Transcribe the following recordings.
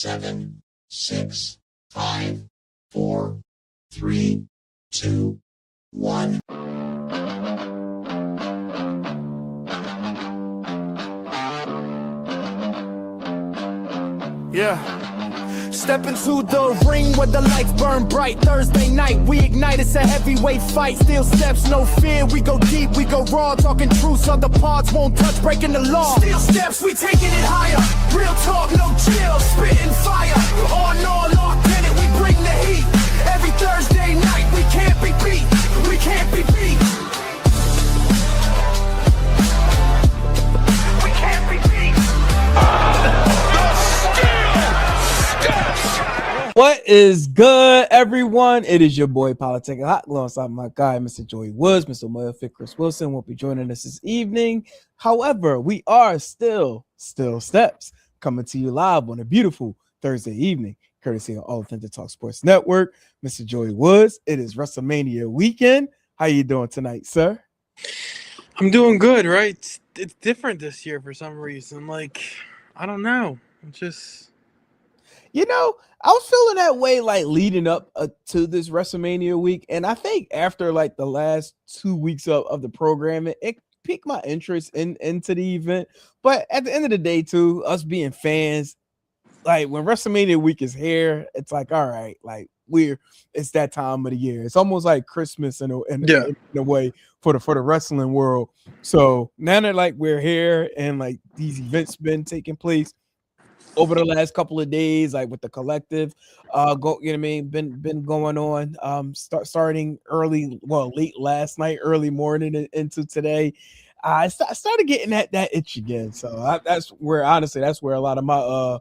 7, 6, 5, 4, 3, 2, 1. Yeah. Step into the ring where the lights burn bright. Thursday night, we ignite. It's a heavyweight fight. Still steps, no fear. We go deep, we go raw. Talking truth, so the parts won't touch. Breaking the law. Still steps, we taking it higher. Real talk, no chill. Spitting fire. On, locked in it. We bring the heat. Every Thursday night, we can't be beat. We can't be beat. We can't be beat. What is good, everyone? It is your boy Politic Hot alongside my guy, Mr. Joey Woods. Mr. Motherfucker Chris Wilson won't be joining us this evening. However, we are still steps coming to you live on a beautiful Thursday evening, courtesy of All Authentic Talk Sports Network. Mr. Joey Woods, it is WrestleMania weekend. How you doing tonight, sir? I'm doing good, right? It's different this year for some reason. Like, I don't know. It's just... You know, I was feeling that way like leading up to this WrestleMania week. And I think after like the last 2 weeks of the programming, it piqued my interest into the event. But at the end of the day, too, us being fans, like when WrestleMania week is here, it's like, all right, like it's that time of the year. It's almost like Christmas in a way for the wrestling world. So now that like we're here and like these events been taking place over the last couple of days, like with the collective, been going on. Starting late last night, early morning into today. I started getting that itch again. So that's where a lot of my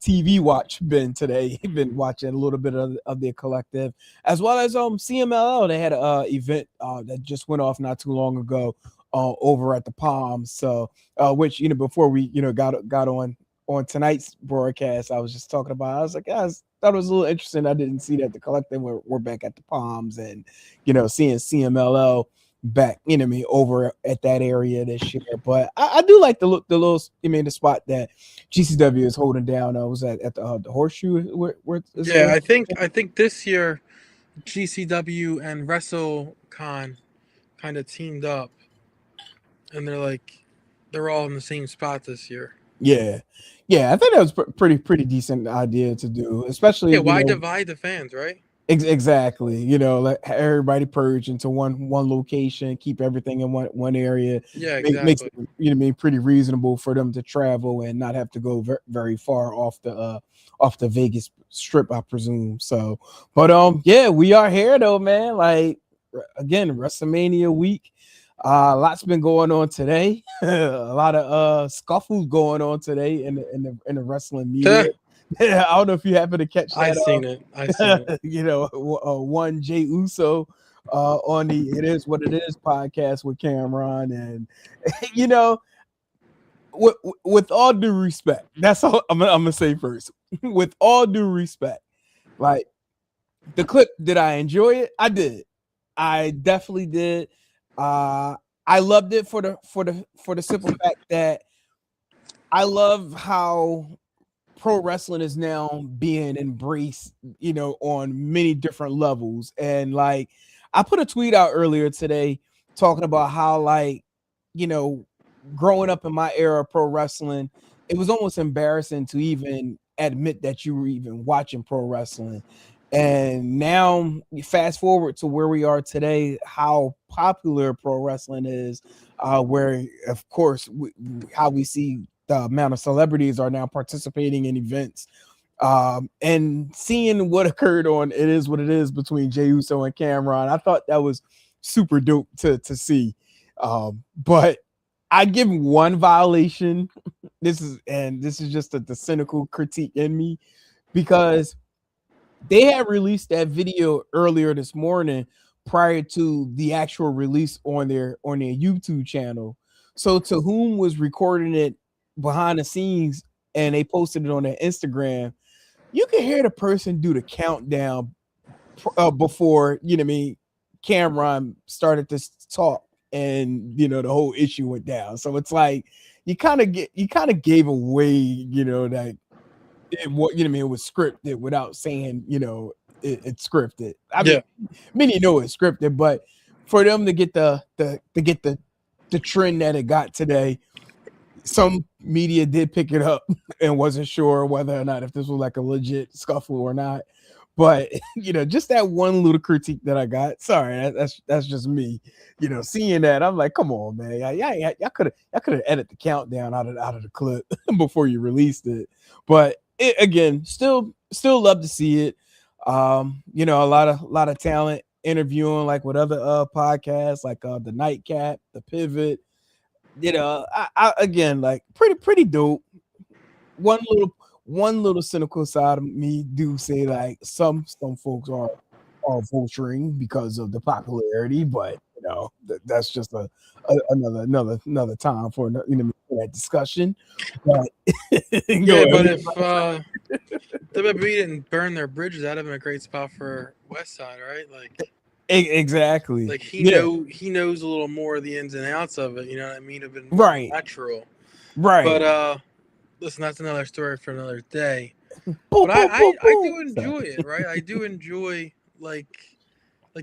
TV watch been today. Been watching a little bit of the collective, as well as CMLL. They had a event that just went off not too long ago over at the Palms. So which before we got on tonight's broadcast, I was just talking about, I was like, guys, thought it was a little interesting. I didn't see that the collective we're back at the Palms and, seeing CMLL back, over at that area this year. But I do like the the spot that GCW is holding down. I was at the Horseshoe. I think this year GCW and WrestleCon kind of teamed up, and they're all in the same spot this year. Yeah, I think that was pretty decent idea to do, especially. Why divide the fans, right? Exactly. Let everybody purge into one location, keep everything in one area. Yeah, exactly. Makes it, pretty reasonable for them to travel and not have to go very far off the Vegas Strip, I presume. So, but we are here though, man. Like again, WrestleMania week. Lots been going on today. A lot of scuffles going on today in the wrestling media. I don't know if you happen to catch that. I seen it. One Jey Uso on the It Is What It Is podcast with Cameron, and with all due respect, that's all I'm gonna say first. With all due respect, like the clip, did I enjoy it? I did. I definitely did. I loved it for the simple fact that I love how pro wrestling is now being embraced, on many different levels. And like, I put a tweet out earlier today talking about how, like, growing up in my era of pro wrestling, it was almost embarrassing to even admit that you were even watching pro wrestling. And now, fast forward to where we are today, how popular pro wrestling is, where, of course, how we see the amount of celebrities are now participating in events, and seeing what occurred on It Is What It Is between Jey Uso and Cameron. I thought that was super dope to see. But I give one violation. This is just the cynical critique in me, because they had released that video earlier this morning prior to the actual release on their YouTube channel. So to whom was recording it behind the scenes and they posted it on their Instagram, you can hear the person do the countdown before Cameron started to talk and the whole issue went down. So it's like you kind of gave away that what you know what I mean, it was scripted without saying, it's scripted. I Yeah. mean, it's scripted, but for them to get the trend that it got today, some media did pick it up and wasn't sure whether or not if this was like a legit scuffle or not. But just that one little critique that I got. Sorry, that's just me. Seeing that, I'm like, come on, man. Y'all could have edited the countdown out of the clip before you released it. But again, still love to see it. A lot of talent interviewing like with other podcasts like the Nightcap, the Pivot. I again, like pretty dope. One little cynical side of me do say like some folks are vulturing because of the popularity, but that's just another time for that discussion. But Yeah, go but ahead. if WWE didn't burn their bridges, that'd have been a great spot for West Side, right? Exactly. Like he Yeah. knows a little more of the ins and outs of it. You know what I mean? It'd been more Right. natural. Right. But listen, that's another story for another day. Boom, But boom, boom, I boom. do enjoy it, right? I do enjoy like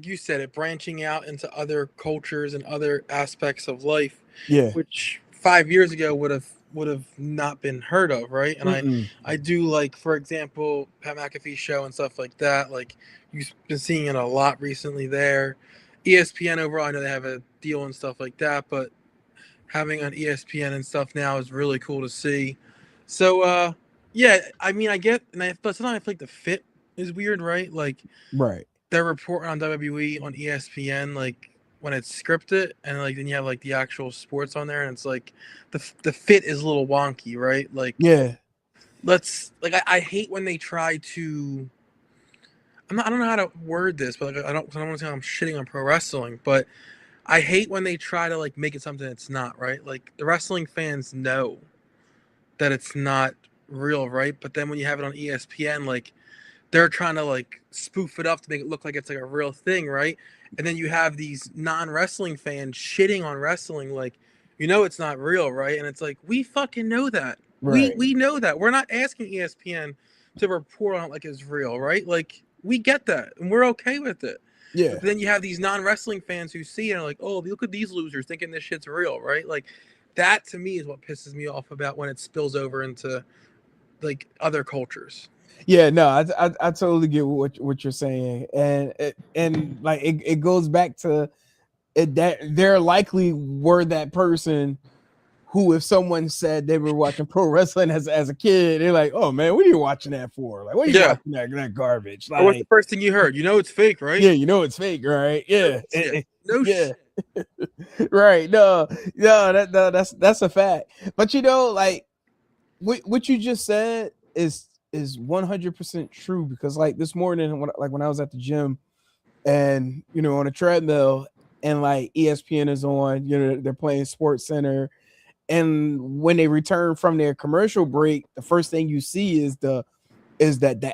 you said, it branching out into other cultures and other aspects of life, Yeah. which 5 years ago would have not been heard of, right? And Mm-mm. I do like, for example, Pat McAfee's show and stuff like that. Like you've been seeing it a lot recently there. ESPN overall, I know they have a deal and stuff like that, but having on ESPN and stuff now is really cool to see. So yeah, I mean I get, but sometimes I feel like the fit is weird, right? Like Right. they're reporting on WWE on ESPN like when it's scripted, and like then you have like the actual sports on there, and it's like the fit is a little wonky, right? Like Yeah. I hate when they try to. I don't know how to word this, but like I don't want to say I'm shitting on pro wrestling, but I hate when they try to like make it something it's not, right? Like the wrestling fans know that it's not real, right? But then when you have it on ESPN, like they're trying to like spoof it up to make it look like it's like a real thing, right? And then you have these non-wrestling fans shitting on wrestling, like, it's not real, right? And it's like, we fucking know that. Right. We know that. We're not asking ESPN to report on it like it's real, right? Like, we get that, and we're okay with it. Yeah. But then you have these non-wrestling fans who see it and are like, oh, look at these losers thinking this shit's real, right? Like, that to me is what pisses me off about when it spills over into like other cultures. Yeah, no, I totally get what you're saying, and like it goes back to it, that they're likely were that person who, if someone said they were watching pro wrestling as a kid, they're like, oh man, what are you watching that for? Like, what are you watching that garbage? Like, Or what's the first thing you heard? It's fake, right? Yeah, it's fake, right? Yeah, no yeah, shit. right. No, that's a fact. But like what you just said is 100% true, because like this morning when I was at the gym and on a treadmill and like ESPN is on, they're playing Sports Center, and when they return from their commercial break, the first thing you see is the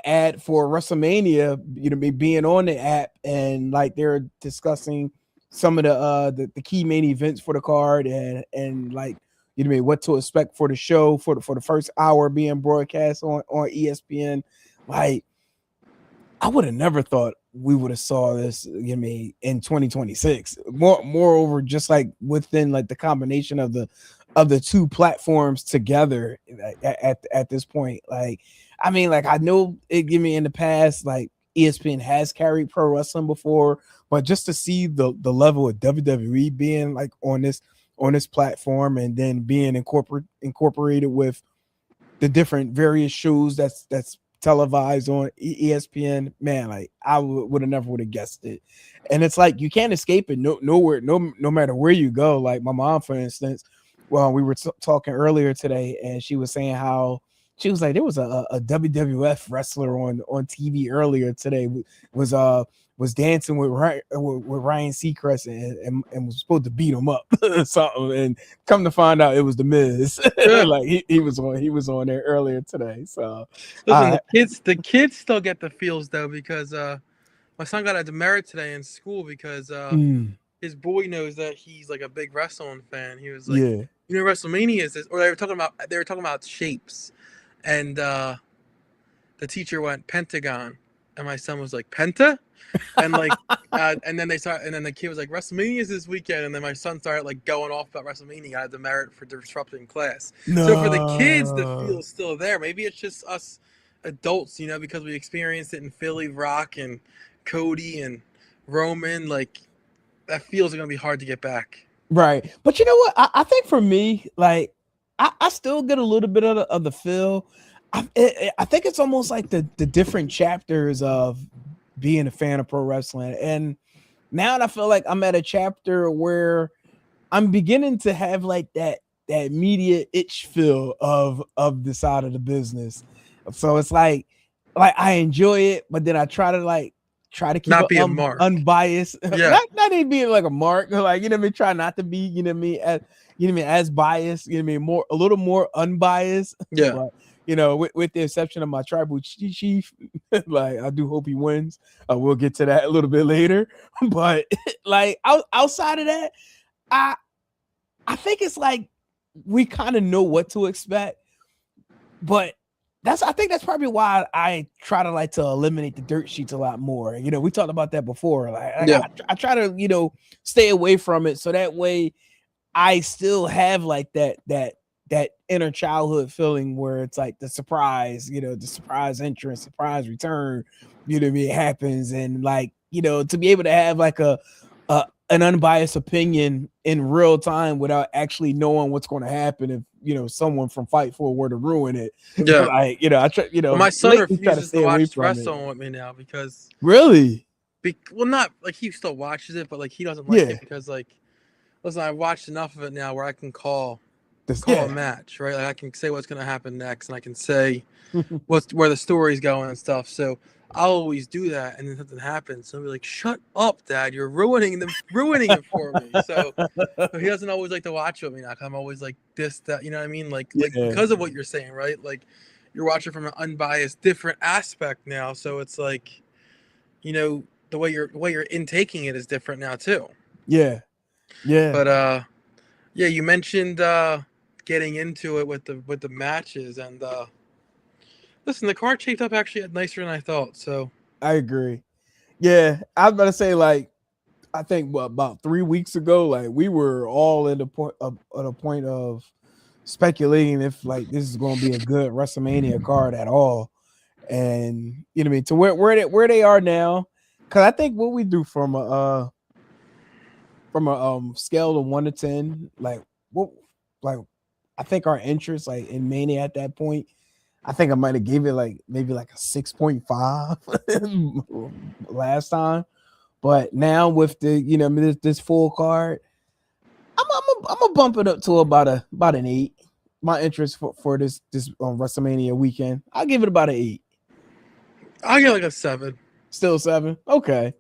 ad for WrestleMania, being on the app, and like they're discussing some of the key main events for the card, and like what to expect for the show for the first hour being broadcast on ESPN. Like, I would have never thought we would have saw this, in 2026. Moreover, just like within like the combination of the two platforms together at this point. Like, I mean, like I know in the past, like ESPN has carried pro wrestling before, but just to see the level of WWE being like on this platform, and then being incorporated with the different various shows that's televised on ESPN, man, like I would have never guessed it. And it's like you can't escape it. No matter where you go. Like my mom, for instance, well, we were talking earlier today, and she was saying how she was like, there was a WWF wrestler on TV earlier today, was dancing with Ryan Seacrest, and was supposed to beat him up something, and come to find out it was the Miz. Yeah. Like he was on there earlier today. So listen, the kids still get the feels though, because my son got a demerit today in school because his boy knows that he's like a big wrestling fan. He was like, WrestleMania is this, or they were talking about shapes, and the teacher went Pentagon, and my son was like Penta, and like, and then the kid was like WrestleMania is this weekend, and then my son started like going off about WrestleMania. I had the merit for disrupting class. So for the kids, the No. feel is still there. Maybe it's just us adults, because we experienced it in Philly, Rock and Cody and Roman. Like that feels gonna be hard to get back. Right. But you know what? I think for me, like, I still get a little bit of the feel. I think it's almost like the different chapters of being a fan of pro wrestling. And now I feel like I'm at a chapter where I'm beginning to have like that media itch feel of the side of the business. So it's like I enjoy it, but then I try to keep Not it be a mark. unbiased. Yeah. not even being like a mark, like, you know what I mean, try not to be, you know what I mean, as biased, you know what I mean, a little more unbiased. Yeah. But with the exception of my tribal chief, like, I do hope he wins. We'll get to that a little bit later. But like outside of that, I think it's like we kind of know what to expect, but I think that's probably why I try to eliminate the dirt sheets a lot more. We talked about that before. Like, Yeah. I try to stay away from it, so that way I still have like that inner childhood feeling where it's like the surprise, the surprise entrance, surprise return, what I mean, happens, and like, to be able to have like an unbiased opinion in real time without actually knowing what's going to happen if someone from Fightful were to ruin it. Yeah. Like, I try, Well, my son lately try refuses to stay away watch from wrestling with me now because Really? well, not like he still watches it, but like he doesn't like Yeah. it because like, listen, I've watched enough of it now where I can call a Yeah. match, right? Like I can say what's going to happen next, and I can say where the story's going and stuff. So I'll always do that, and then something happens. So I'll be like, "Shut up, Dad! You're ruining it for me." So he doesn't always like to watch with me now. 'Cause I'm always like this, that, you know what I mean? Like because of what you're saying, right? Like you're watching from an unbiased, different aspect now. So it's like, the way you're intaking it is different now too. Yeah. But yeah, you mentioned getting into it with the matches, and listen, the card shaped up actually nicer than I thought. So I agree. Yeah, I was about to say, like, I think about 3 weeks ago, like, we were all at a point of speculating if like this is going to be a good WrestleMania card at all, and you know what I mean, to where they are now. Because I think what we do from a scale of 1 to 10, like I think our interest like in Mania at that point, I think I might have gave it like maybe like a 6.5 last time. But now with the this full card, I'm gonna bump it up to about an 8. My interest for this WrestleMania weekend, I'll give it about an 8. I'll get like a 7. Still 7. Okay.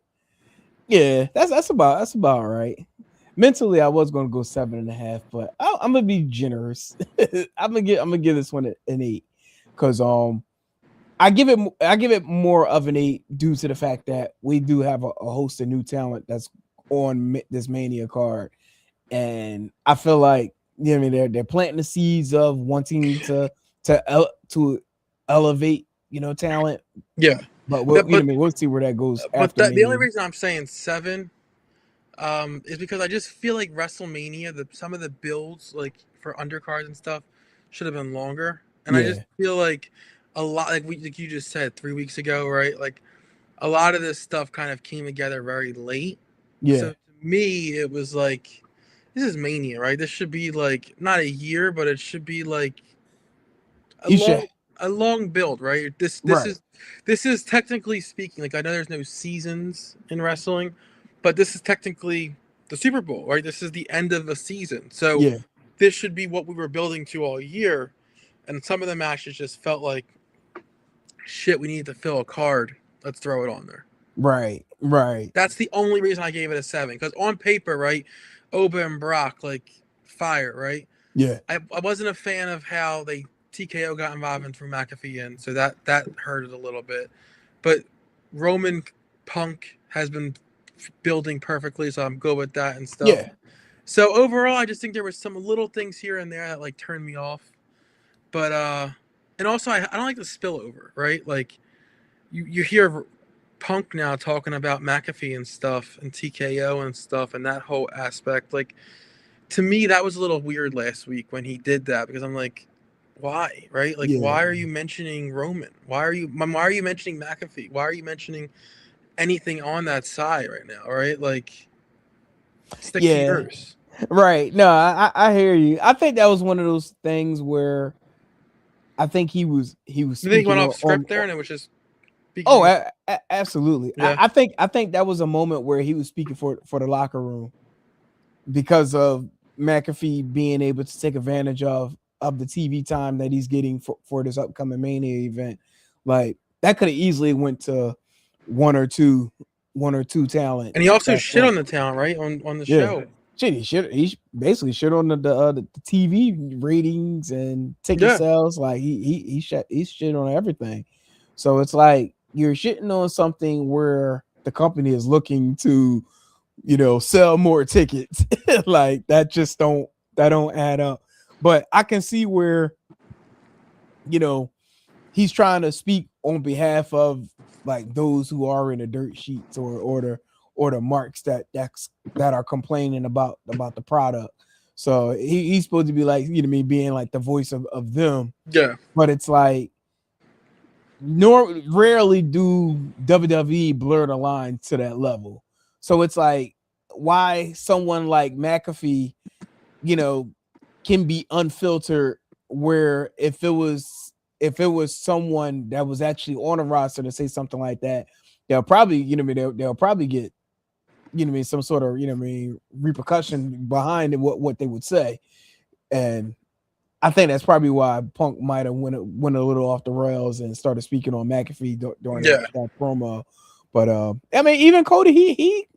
Yeah, that's about right. Mentally, I was gonna go 7.5, but I'm gonna be generous. I'm gonna give this one an 8, because I give it more of an 8 due to the fact that we do have a host of new talent that's on this Mania card, and I feel like they're planting the seeds of wanting to elevate talent. Yeah, but we'll see where that goes. But After the only reason I'm saying 7 is because I just feel like WrestleMania, some of the builds like for undercards and stuff should have been longer, and I just feel like a lot, like you just said 3 weeks ago, right? Like a lot of this stuff kind of came together very late. Yeah. So to me, it was like, this is Mania, right? This should be like not a year, but it should be like a long build, right? This is technically speaking, like I know there's no seasons in wrestling, but this is technically the Super Bowl, right? This is the end of the season. So this should be what we were building to all year. And some of the matches just felt like, shit, we need to fill a card. Let's throw it on there. Right. That's the only reason I gave it a 7. Because on paper, right, Oba and Brock, like, fire, right? Yeah. I wasn't a fan of how TKO got involved and threw McAfee in, so that hurt it a little bit. But Roman Punk has been building perfectly, so I'm good with that and stuff. Yeah. So overall, I just think there was some little things here and there that like turned me off. But And also, I don't like the spillover, right? Like, you hear Punk now talking about McAfee and stuff, and TKO and stuff, and that whole aspect. Like, to me, that was a little weird last week when he did that, because I'm like, why, right? Like, Yeah, why are you mentioning Roman? Why are you mentioning McAfee? Why are you mentioning anything on that side right now, right? Like, stick to yeah, yours. right. No, I hear you. I think that was one of those things where I think he was You think he went speaking off on script there, and it was just speaking oh, on? absolutely. Yeah, I think that was a moment where he was speaking for the locker room because of McAfee being able to take advantage of the TV time that he's getting for this upcoming Mania event. Like that could have easily went to one or two talent and he also at that shit point. on the town, right, on the Yeah. show. Shit, he basically shit on the TV ratings and ticket Yeah, sales. Like he shit on everything. So it's like you're shitting on something where the company is looking to, sell more tickets. Like that don't add up. But I can see where, you know, he's trying to speak on behalf of like those who are in the dirt sheets or the marks that are complaining about the product. So he's supposed to be like, being like the voice of them. yeah. But it's like rarely do WWE blur the line to that level. So it's like why someone like McAfee, you know, can be unfiltered. Where if it was someone that was actually on a roster to say something like that, they'll probably, they'll probably get, some sort of, repercussion behind it, what they would say. And I think that's probably why Punk might have went a little off the rails and started speaking on McAfee during that, Yeah. that promo. But I mean, even Cody, he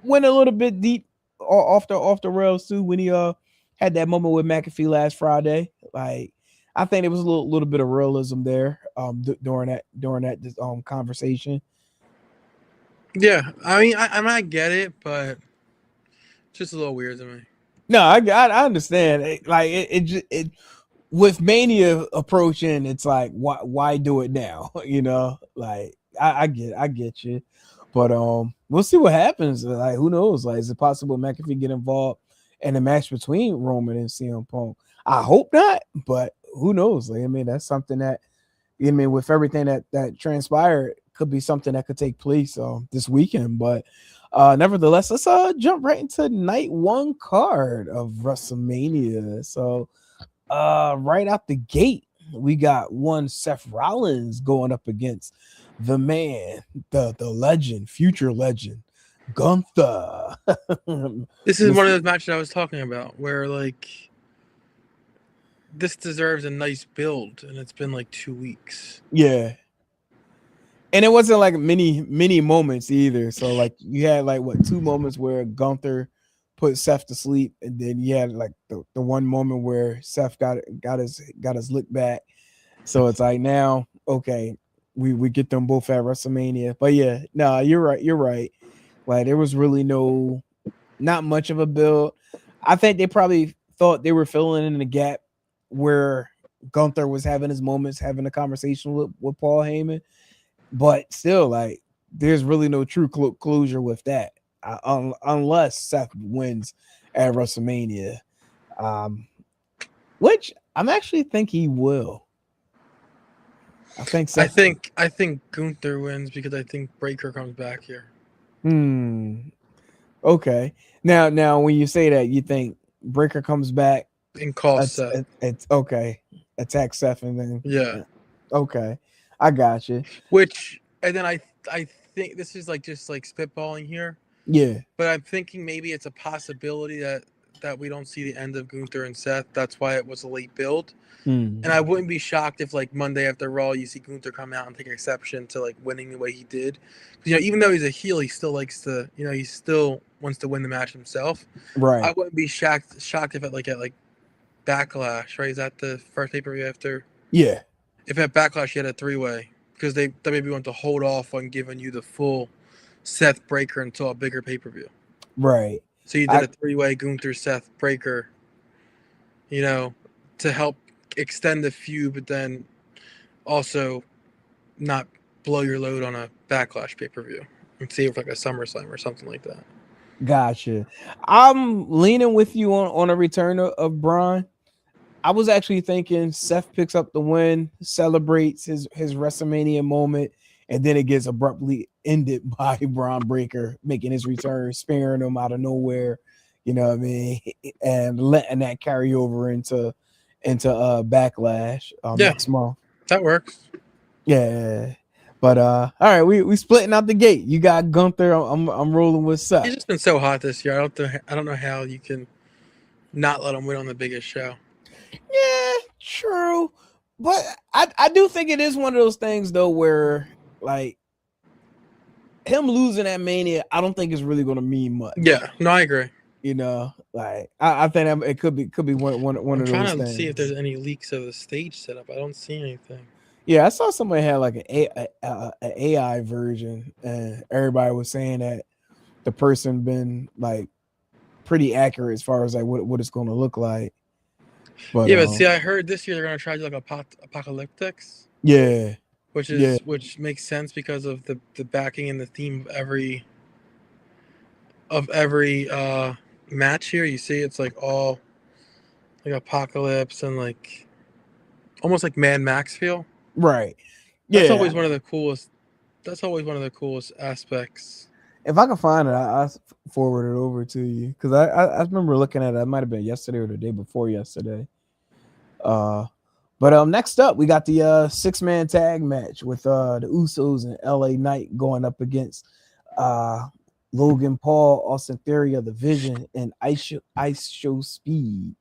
went a little bit deep off the rails too when he had that moment with McAfee last Friday. Like I think there was a little bit of realism there during that conversation. Yeah, I mean, I get it, but just a little weird to me. No, I understand. Like it with Mania approaching, it's like why do it now? Like I get you, but we'll see what happens. Like who knows? Like is it possible McAfee get involved in a match between Roman and CM Punk? I hope not, but who knows? Like I mean, that's something that with everything that transpired, could be something that could take place this weekend. But nevertheless, let's jump right into night one card of WrestleMania. So right out the gate, we got one Seth Rollins going up against the man, the legend, future legend, Gunther. This is one of those matches I was talking about where, like, this deserves a nice build, and it's been like 2 weeks. Yeah. And it wasn't like many moments either. So like you had like what 2 moments where Gunther put Seth to sleep, and then you had like the one moment where Seth got his look back. So it's like now, okay, we get them both at WrestleMania. But yeah, no, you're right. Like there was really not much of a build. I think they probably thought they were filling in the gap where Gunther was having his moments, having a conversation with Paul Heyman. But still, like, there's really no true closure with that, unless Seth wins at WrestleMania, which I'm actually think he will. I think I Seth. think Gunther wins because I think Breaker comes back here. Okay. Now, when you say that, you think Breaker comes back And cost Seth. it's okay. Attack Seth and then Yeah. okay. I got you. Which, and then I think this is like just like spitballing here, Yeah. but I'm thinking maybe it's a possibility that we don't see the end of Gunther and Seth. That's why it was a late build. And I wouldn't be shocked if, like, Monday after Raw, you see Gunther come out and take exception to, like, winning the way he did. Even though he's a heel, he still likes to, he still wants to win the match himself. Right. I wouldn't be shocked if at Backlash, right? Is that the first pay-per-view after? Yeah. If at Backlash you had a three-way, because they maybe want to hold off on giving you the full Seth Breaker until a bigger pay-per-view. Right. So you did a three-way Gunther Seth Breaker, to help extend the feud, but then also not blow your load on a Backlash pay-per-view and save it for like a SummerSlam or something like that. Gotcha. I'm leaning with you on a return of Braun. I was actually thinking Seth picks up the win, celebrates his WrestleMania moment, and then it gets abruptly ended by Braun Breaker making his return, sparing him out of nowhere. You know what I mean? And letting that carry over into Backlash Yeah. next month. That works. Yeah. But all right, we splitting out the gate. You got Gunther. I'm rolling with Seth. He's just been so hot this year. I don't know how you can not let him win on the biggest show. Yeah, true. But I do think it is one of those things though where like him losing at Mania, I don't think it's really gonna mean much. Yeah, no, I agree. You know, like I think it could be one I'm of those trying to things. see if there's any leaks of the stage setup. I don't see anything. Yeah, I saw somebody had like an AI version, and everybody was saying that the person been like pretty accurate as far as like what it's going to look like. But yeah, but see, I heard this year they're gonna try to do like apocalyptics. yeah, Which makes sense because of the backing and the theme of every match here. You see, it's like all like apocalypse and like almost like Mad Max feel. right. That's Yeah, always one of the coolest. That's always one of the coolest aspects. if I can find it, I'll forward it over to you because I remember looking at it. It might have been yesterday or the day before yesterday. But next up we got the 6-man tag match with the Usos and LA Knight going up against Logan Paul, Austin Theory of the Vision, and Ice Show Speed.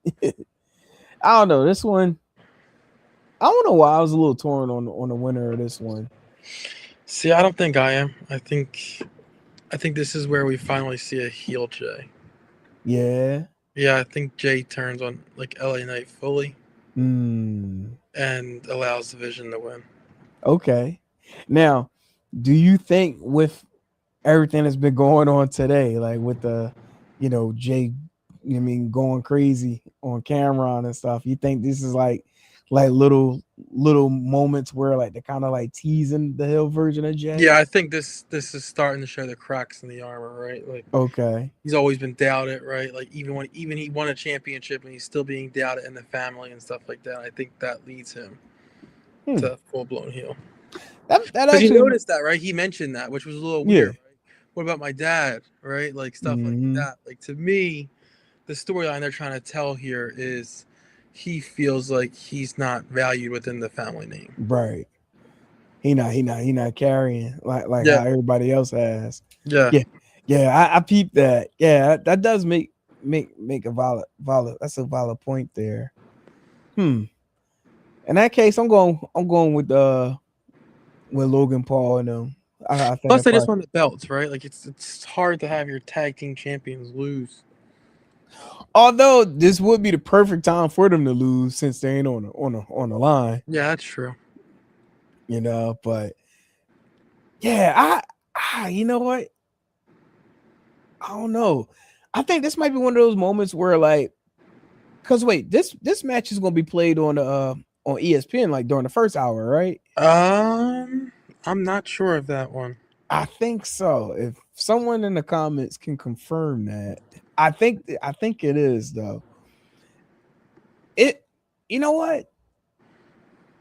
I don't know this one. I don't know why I was a little torn on the winner of this one. See, I don't think I am. I think this is where we finally see a heel Jay. Yeah. Yeah, I think Jay turns on like LA Knight fully Mm. and allows the Vision to win. Okay. Now, do you think with everything that's been going on today, like with the, Jay, going crazy on camera and stuff, you think this is like little moments where like they're kind of like teasing the heel version of Jay? Yeah, I think this is starting to show the cracks in the armor, right? Like Okay. he's always been doubted, right? Like even he won a championship and he's still being doubted in the family and stuff like that. I think that leads him to full blown heel. That Because actually you noticed that, right? He mentioned that, which was a little weird. Yeah. Right? What about my dad, right? Like stuff Mhm. like that. Like to me, the storyline they're trying to tell here is he feels like he's not valued within the family name. Right. He not carrying like Yeah. how everybody else has. Yeah. Yeah, I peeped that. Yeah, that does make a valid that's a valid point there. In that case, I'm going with Logan Paul and them. I think Plus, they just won the belts, right? Like it's hard to have your tag team champions lose. Although this would be the perfect time for them to lose since they ain't on the line. Yeah, that's true. But yeah, I you know what? I don't know. I think this might be one of those moments where like, because wait, this match is gonna be played on ESPN like during the first hour, right? I'm not sure of that one. I think so. If someone in the comments can confirm that, I think it is though. You know what?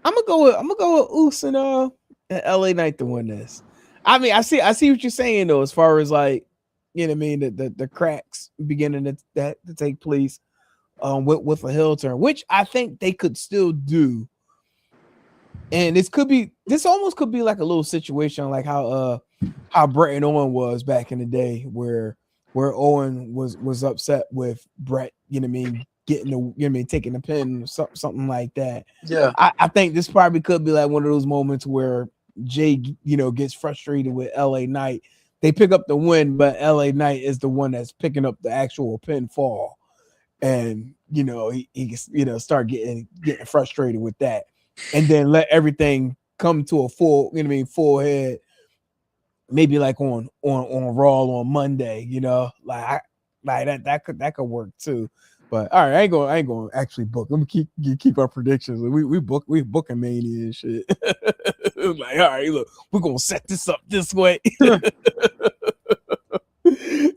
I'm gonna go with Uso and LA Knight to win this. I mean, I see what you're saying though, as far as like, you know what I mean, the cracks beginning to take place with a heel turn, which I think they could still do. And this almost could be like a little situation like how Bret and Owen was back in the day, where Owen was upset with Bret, you know what I mean, getting the, you know what I mean, taking the pin, something like that. Yeah. I think this probably could be like one of those moments where Jay, gets frustrated with LA Knight. They pick up the win, but LA Knight is the one that's picking up the actual pinfall. And he start getting frustrated with that. And then let everything come to a full, full head, maybe like on Raw on Monday, like that could work too. But all right, I ain't going to actually book. Let me keep our predictions. We booking Mania and shit. Like, all right, look, we're gonna set this up this way.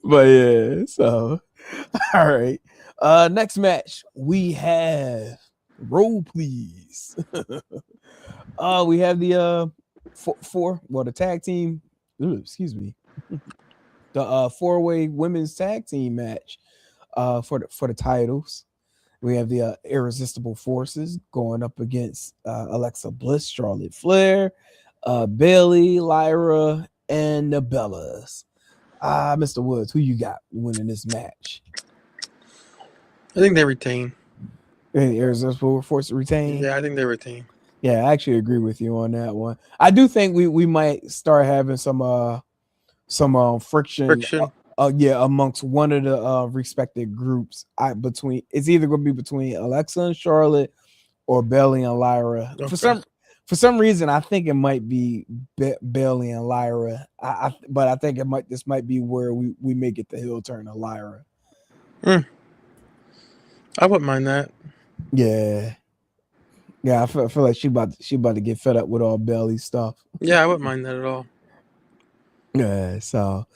But yeah, so all right. Next match we have roll please. We have the the tag team. Excuse me. The four-way women's tag team match for the titles. We have the Irresistible Forces going up against Alexa Bliss, Charlotte Flair, Bailey, Lyra, and the Bellas. Mr. Woods, who you got winning this match? I think they retain. Irresistible Forces retain? Yeah, I think they retain. Yeah, I actually agree with you on that one. I do think we might start having some friction. Amongst one of the respected groups. Between it's either going to be between Alexa and Charlotte or Bailey and Lyra. Okay. For some reason, I think it might be Bailey and Lyra. But I think this might be where we may get the heel turn of Lyra. I wouldn't mind that. Yeah. Yeah, I feel like she about to get fed up with all Bailey stuff. Yeah, I wouldn't mind that at all. Yeah, so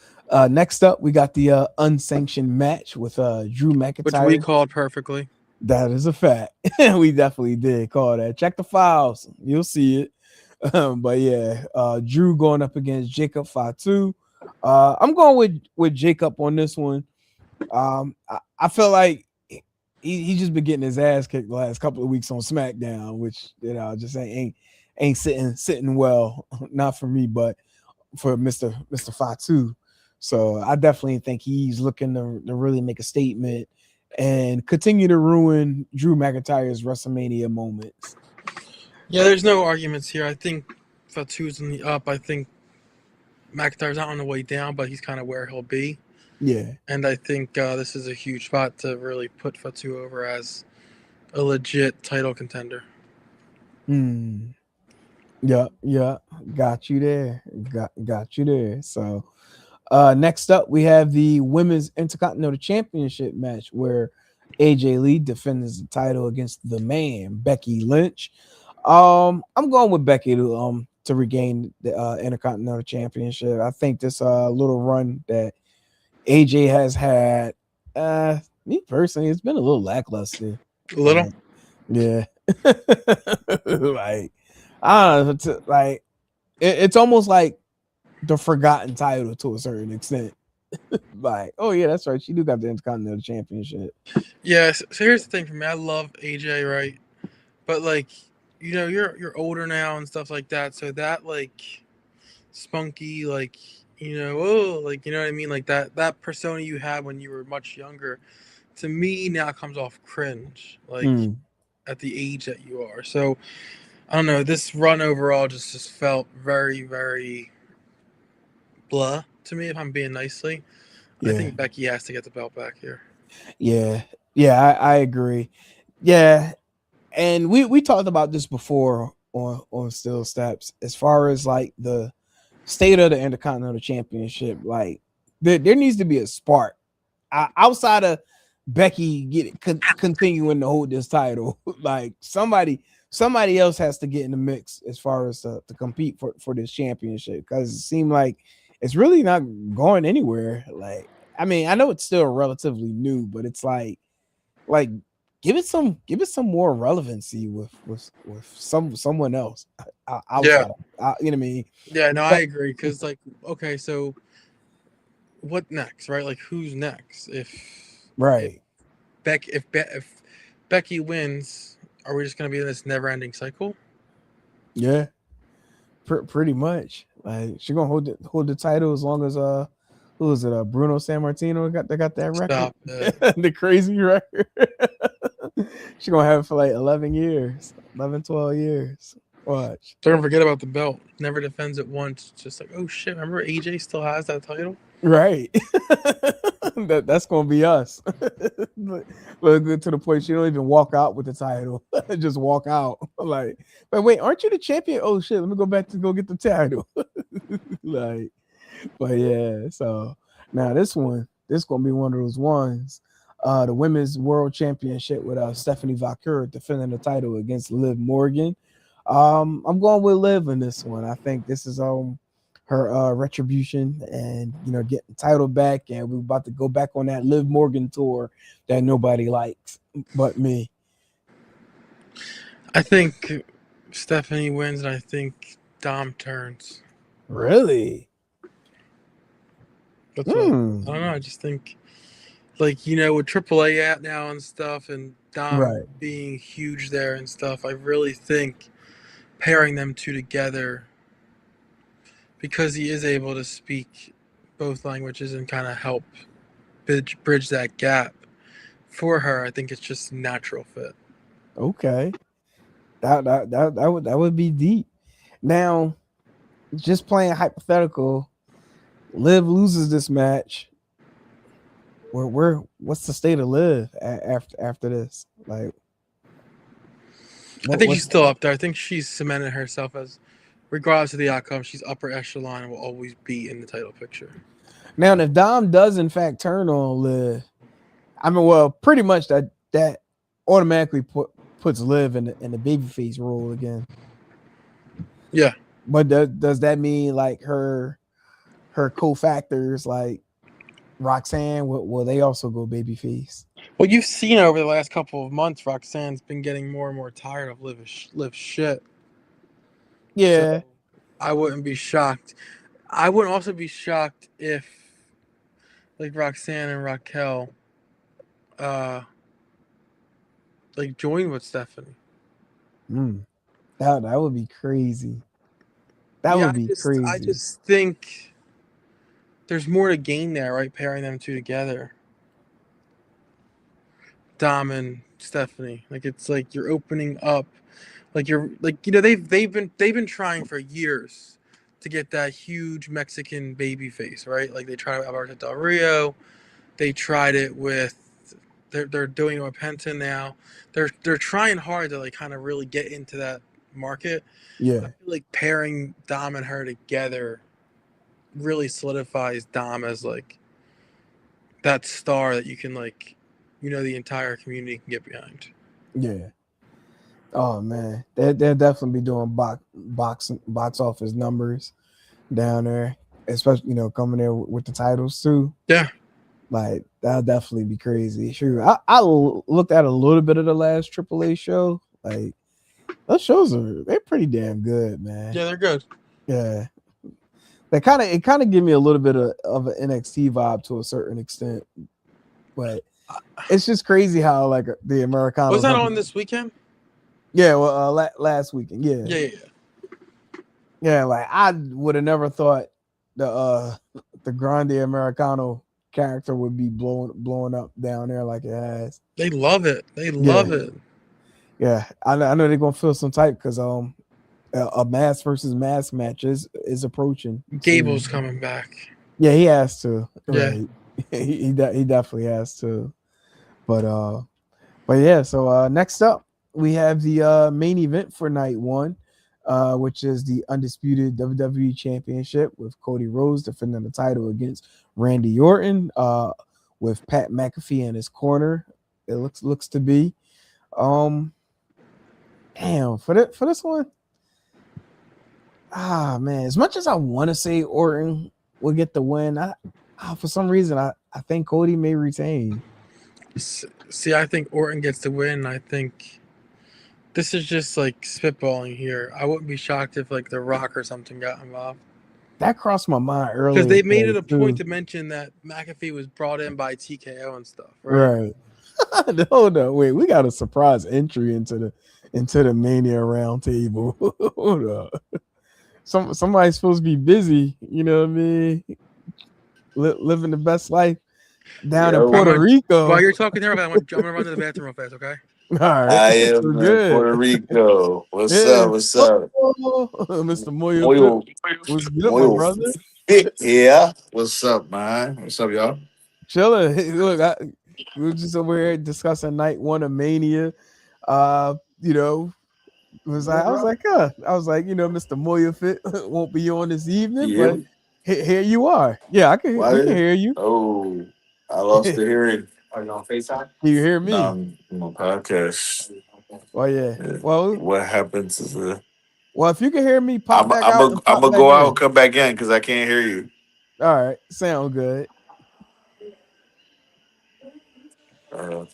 next up we got the unsanctioned match with Drew McIntyre. Which we called perfectly. That is a fact. We definitely did call that. Check the files. You'll see it. But yeah, Drew going up against Jacob Fatu. I'm going with Jacob on this one. I feel like he just been getting his ass kicked the last couple of weeks on SmackDown, which just ain't sitting well. Not for me, but for Mr. Fatu. So I definitely think he's looking to really make a statement and continue to ruin Drew McIntyre's WrestleMania moments. Yeah, there's no arguments here. I think Fatu's in the up. I think McIntyre's not on the way down, but he's kind of where he'll be. Yeah. And I think this is a huge spot to really put Fatu over as a legit title contender. Yeah. Got you there. Got you there. So next up we have the Women's Intercontinental Championship match where AJ Lee defends the title against the man, Becky Lynch. I'm going with Becky to regain the Intercontinental Championship. I think this little run that AJ has had, me personally, it's been a little lackluster. A little? Yeah. Like, I don't know. Like, it's almost like the forgotten title to a certain extent. Like, oh yeah, that's right. She do got the Intercontinental Championship. Yeah. So here's the thing for me. I love AJ, right? But like, you're older now and stuff like that. So that like spunky, like, you know what I mean? Like that persona you had when you were much younger, to me now comes off cringe. Like at the age that you are. So I don't know. This run overall just felt very, very blah to me, if I'm being nicely. Yeah. I think Becky has to get the belt back here. Yeah, I agree. Yeah, and we talked about this before on Steel Steps as far as like the state of the Intercontinental Championship. Like there needs to be a spark outside of Becky continuing to hold this title. Like somebody else has to get in the mix as far as to compete for this championship, because it seemed like it's really not going anywhere. Like, I mean, I know it's still relatively new, but it's like give it some more relevancy with someone else outside. Yeah. You know what I mean? Yeah, no, I agree. Because like, okay, so what next, right? Like, who's next? If Becky wins, are we just gonna be in this never-ending cycle? Yeah, pretty much. Like, she's gonna hold the title as long as who is it? Bruno Sammartino got that record. The crazy record. She's gonna have it for like 11 years, 12 years. Watch. Don't forget about the belt. Never defends it once. Just like, oh shit, remember AJ still has that title? Right. That's gonna be us. Look good to the point she don't even walk out with the title. Just walk out. Like, but wait, aren't you the champion? Oh shit, let me go back to go get the title. Like, but yeah, so now this gonna be one of those ones. the women's world championship with Stephanie Vaquer defending the title against Liv Morgan. I'm going with Liv in this one. I think this is her retribution and getting the title back, and we're about to go back on that Liv Morgan tour that nobody likes but me. I think Stephanie wins, and I think Dom turns. Really? That's what I don't know. I just think, with AAA out now and stuff, and Dom Right. being huge there and stuff, I really think pairing them two together, because he is able to speak both languages and kind of help bridge that gap for her. I think it's just a natural fit. Okay. That would be deep. Now, just playing hypothetical, Liv loses this match. What's the state of Liv after this? Like, I think she's still up there. I think she's cemented herself as, regardless of the outcome, she's upper echelon and will always be in the title picture. Now, if Dom does in fact turn on Liv, I mean, well, pretty much that automatically puts Liv in the babyface role again. Yeah. But does that mean like her co-factors like Roxanne will they also go babyface? Well, you've seen over the last couple of months, Roxanne's been getting more and more tired of Liv shit. Yeah. So I wouldn't be shocked. I wouldn't also be shocked if, like, Roxanne and Raquel, join with Stephanie. That would be crazy. That would be crazy. I just think there's more to gain there, right? Pairing them two together. Dom and Stephanie. Like, it's like you're opening up, like you're like, they've been trying for years to get that huge Mexican baby face, right? Like they tried it with Alberto Del Rio. They tried it with they're doing it with Penta now. They're trying hard to like kind of really get into that market. Yeah. I feel like pairing Dom and her together really solidifies Dom as like that star that you can like, the entire community can get behind. Yeah. Oh man, they'll definitely be doing box office numbers down there, especially coming there with the titles too. Yeah. Like that'll definitely be crazy. Sure, I looked at a little bit of the last AAA show. Like those shows they're pretty damn good, man. Yeah, they're good. Yeah, it kind of give me a little bit of an NXT vibe to a certain extent, but it's just crazy how like the Americana was that on this weekend? Yeah, well, last weekend. Yeah. Yeah. Like I would have never thought the Grande Americano character would be blowing up down there like it has. They love it. They love it. Yeah, I know they're gonna feel some type because a mask versus mask match is approaching. Gable's coming back. Yeah, he has to. Yeah, right. he definitely has to. But yeah. So next up we have the main event for night one, which is the undisputed WWE Championship with Cody Rhodes defending the title against Randy Orton, with Pat McAfee in his corner. It looks to be. Damn, for this one. Man, as much as I want to say Orton will get the win, for some reason I think Cody may retain. See, I think Orton gets the win. I think this is just like spitballing here. I wouldn't be shocked if like The Rock or something got involved. That crossed my mind earlier. Because they made it a point to mention that McAfee was brought in by TKO and stuff. Right. Hold on, wait. We got a surprise entry into the Mania Roundtable. Hold up. Somebody's supposed to be busy. You know what I mean? Living the best life down in Puerto Rico. While you're talking there, I'm gonna run to the bathroom real fast. Okay. All right. I am in Puerto Rico. What's up? What's up? Mr. Moyo. What's good, my brother? Yeah. What's up, man? What's up, y'all? Chilling. Hey, look, we were just over here discussing night one of Mania. I was like, Mr. Moyo Fit won't be on this evening, but here you are. Yeah, we can hear you. Oh, I lost the hearing. Are you on FaceTime? Can you hear No, me? I'm on podcast. Oh yeah. Yeah. Well, What happens is if you can hear me, pop I'm back I'm out a, and I'm pop gonna back go out and in. come back in because I can't hear you. All right, sound good. Uh,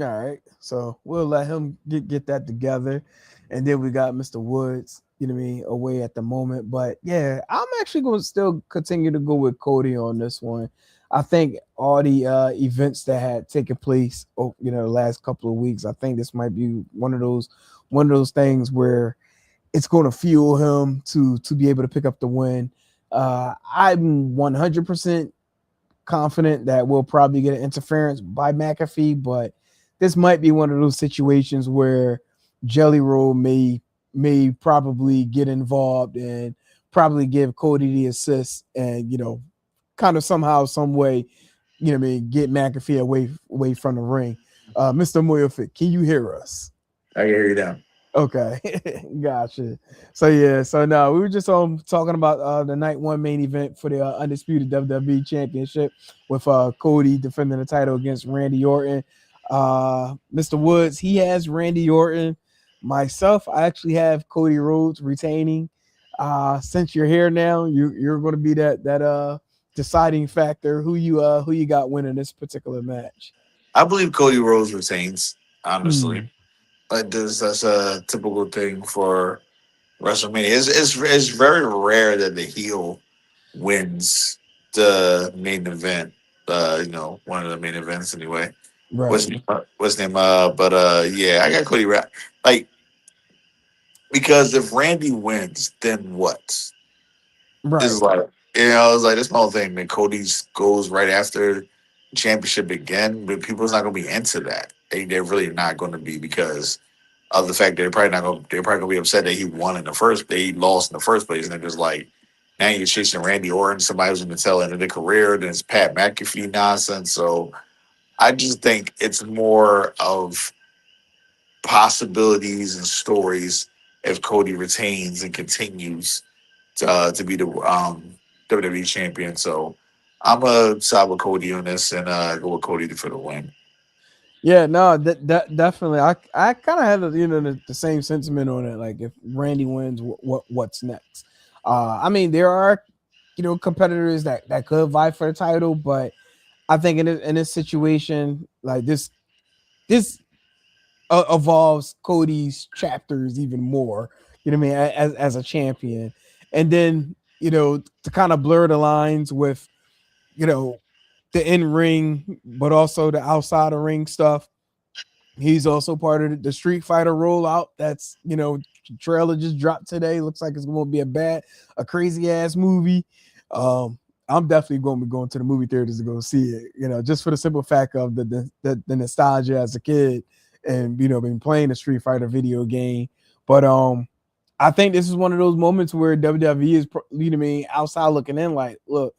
All right, so we'll let him get that together, and then we got Mr. Woods. You know what I mean, away at the moment, but yeah, I'm actually going to still continue to go with Cody on this one. I think all the events that had taken place, the last couple of weeks, I think this might be one of those things where it's going to fuel him to be able to pick up the win. I'm 100% confident that we'll probably get an interference by McAfee, but this might be one of those situations where Jelly Roll may probably get involved and probably give Cody the assist and kind of somehow some way get McAfee away from the ring. Mr. Moyofit, can you hear us? I can hear you now. Okay, gotcha. So yeah, so no, we were just talking about the night one main event for the undisputed WWE Championship with Cody defending the title against Randy Orton. Mr. Woods, he has Randy Orton. Myself, I actually have Cody Rhodes retaining. Since you're here now, you're going to be that deciding factor who you got winning this particular match. I believe Cody Rhodes retains. Honestly, Mm, like this, that's a typical thing for WrestleMania. It's very rare that the heel wins the main event. One of the main events anyway. right, What's his name? But yeah, I got Cody. Like because if Randy wins, then what? It's right, like it's like this whole thing. Man, Cody's goes right after championship again, but people's not gonna be into that. They're really not going to be because of the fact that they're probably gonna be upset that he won in the first they lost in the first place, and they're just like now you're chasing Randy Orton, somebody who's gonna tell end of their career, then it's Pat McAfee nonsense. So I just think it's more of possibilities and stories if Cody retains and continues to be the WWE champion. So I'm a side with Cody on this and go with Cody for the win. Yeah, no, that definitely. I kind of had the same sentiment on it. Like if Randy wins, what's next? I mean, there are competitors that could vie for the title, but I think in this situation like this evolves Cody's chapters even more. You know what I mean? As a champion, and then to kind of blur the lines with you know the in ring, but also the outside of ring stuff. He's also part of the Street Fighter rollout. That's trailer just dropped today. Looks like it's going to be a crazy ass movie. Um, I'm definitely going to be going to the movie theaters to go see it. Just for the simple fact of the nostalgia as a kid, and been playing the Street Fighter video game. But I think this is one of those moments where WWE is, outside looking in. Like, look,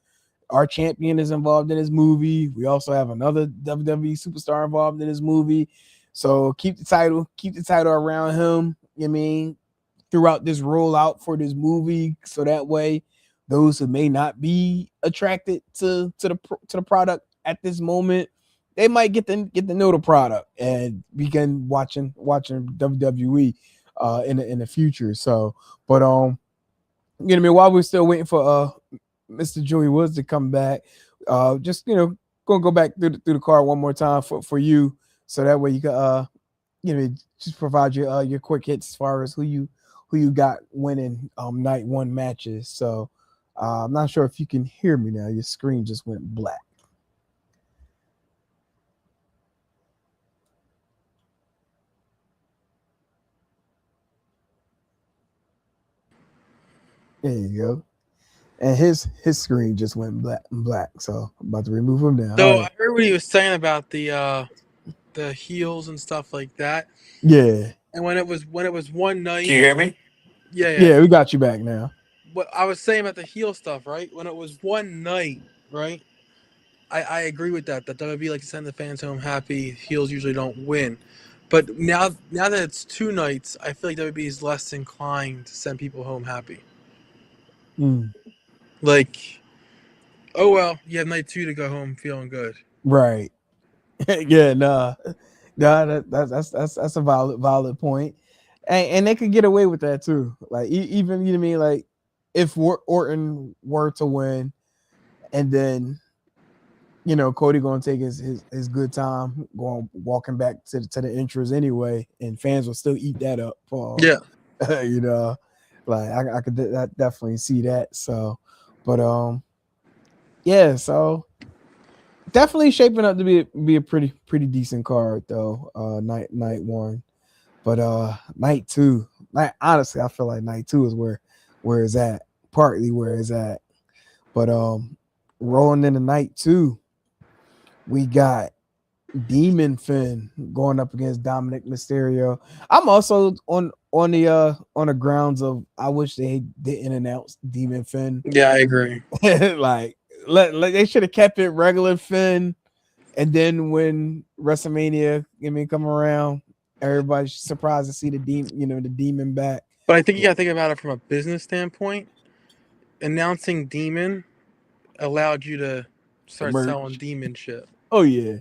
our champion is involved in this movie. We also have another WWE superstar involved in this movie. So keep the title around him. Throughout this rollout for this movie, so that way those who may not be attracted to the product at this moment, they might get to know the product and begin watching WWE in the future. So, but while we're still waiting for Mr. Joey Woods to come back. Just gonna go back through the card one more time for you, so that way you can just provide your quick hits as far as who you got winning night one matches. So I'm not sure if you can hear me now. Your screen just went black. There you go. And his screen just went black. So I'm about to remove him now. All So I right. heard what he was saying about the heels and stuff like that. Yeah. And when it was one Can night, you hear me? yeah. Yeah, we got you back now. What I was saying about the heel stuff, right? When it was one night, right? I agree with that. That WWE likes to send the fans home happy. Heels usually don't win. But now that it's two nights, I feel like WWE is less inclined to send people home happy. Mm. Like, oh well, you have night two to go home feeling good. Right. Yeah, nah. Nah, that's a valid point. And they could get away with that too. Like even you know what I mean, like if Orton were to win and then Cody gonna take his good time going walking back to the entrance anyway, and fans will still eat that up. Pause. Yeah. you know, like I could definitely see that. So, but yeah, so definitely shaping up to be a pretty decent card though. Night one, but night two. Like honestly, I feel like night two is where it's at. Partly where it's at, but rolling into night two, we got Demon Finn going up against Dominic Mysterio. I'm also on the grounds of I wish they didn't announce Demon Finn. Yeah, I agree. Like they should have kept it regular Finn, and then when WrestleMania come around, everybody's surprised to see the demon back. But I think you got to think about it from a business standpoint. Announcing Demon allowed you to start Merch. selling Demon shit. Oh yeah,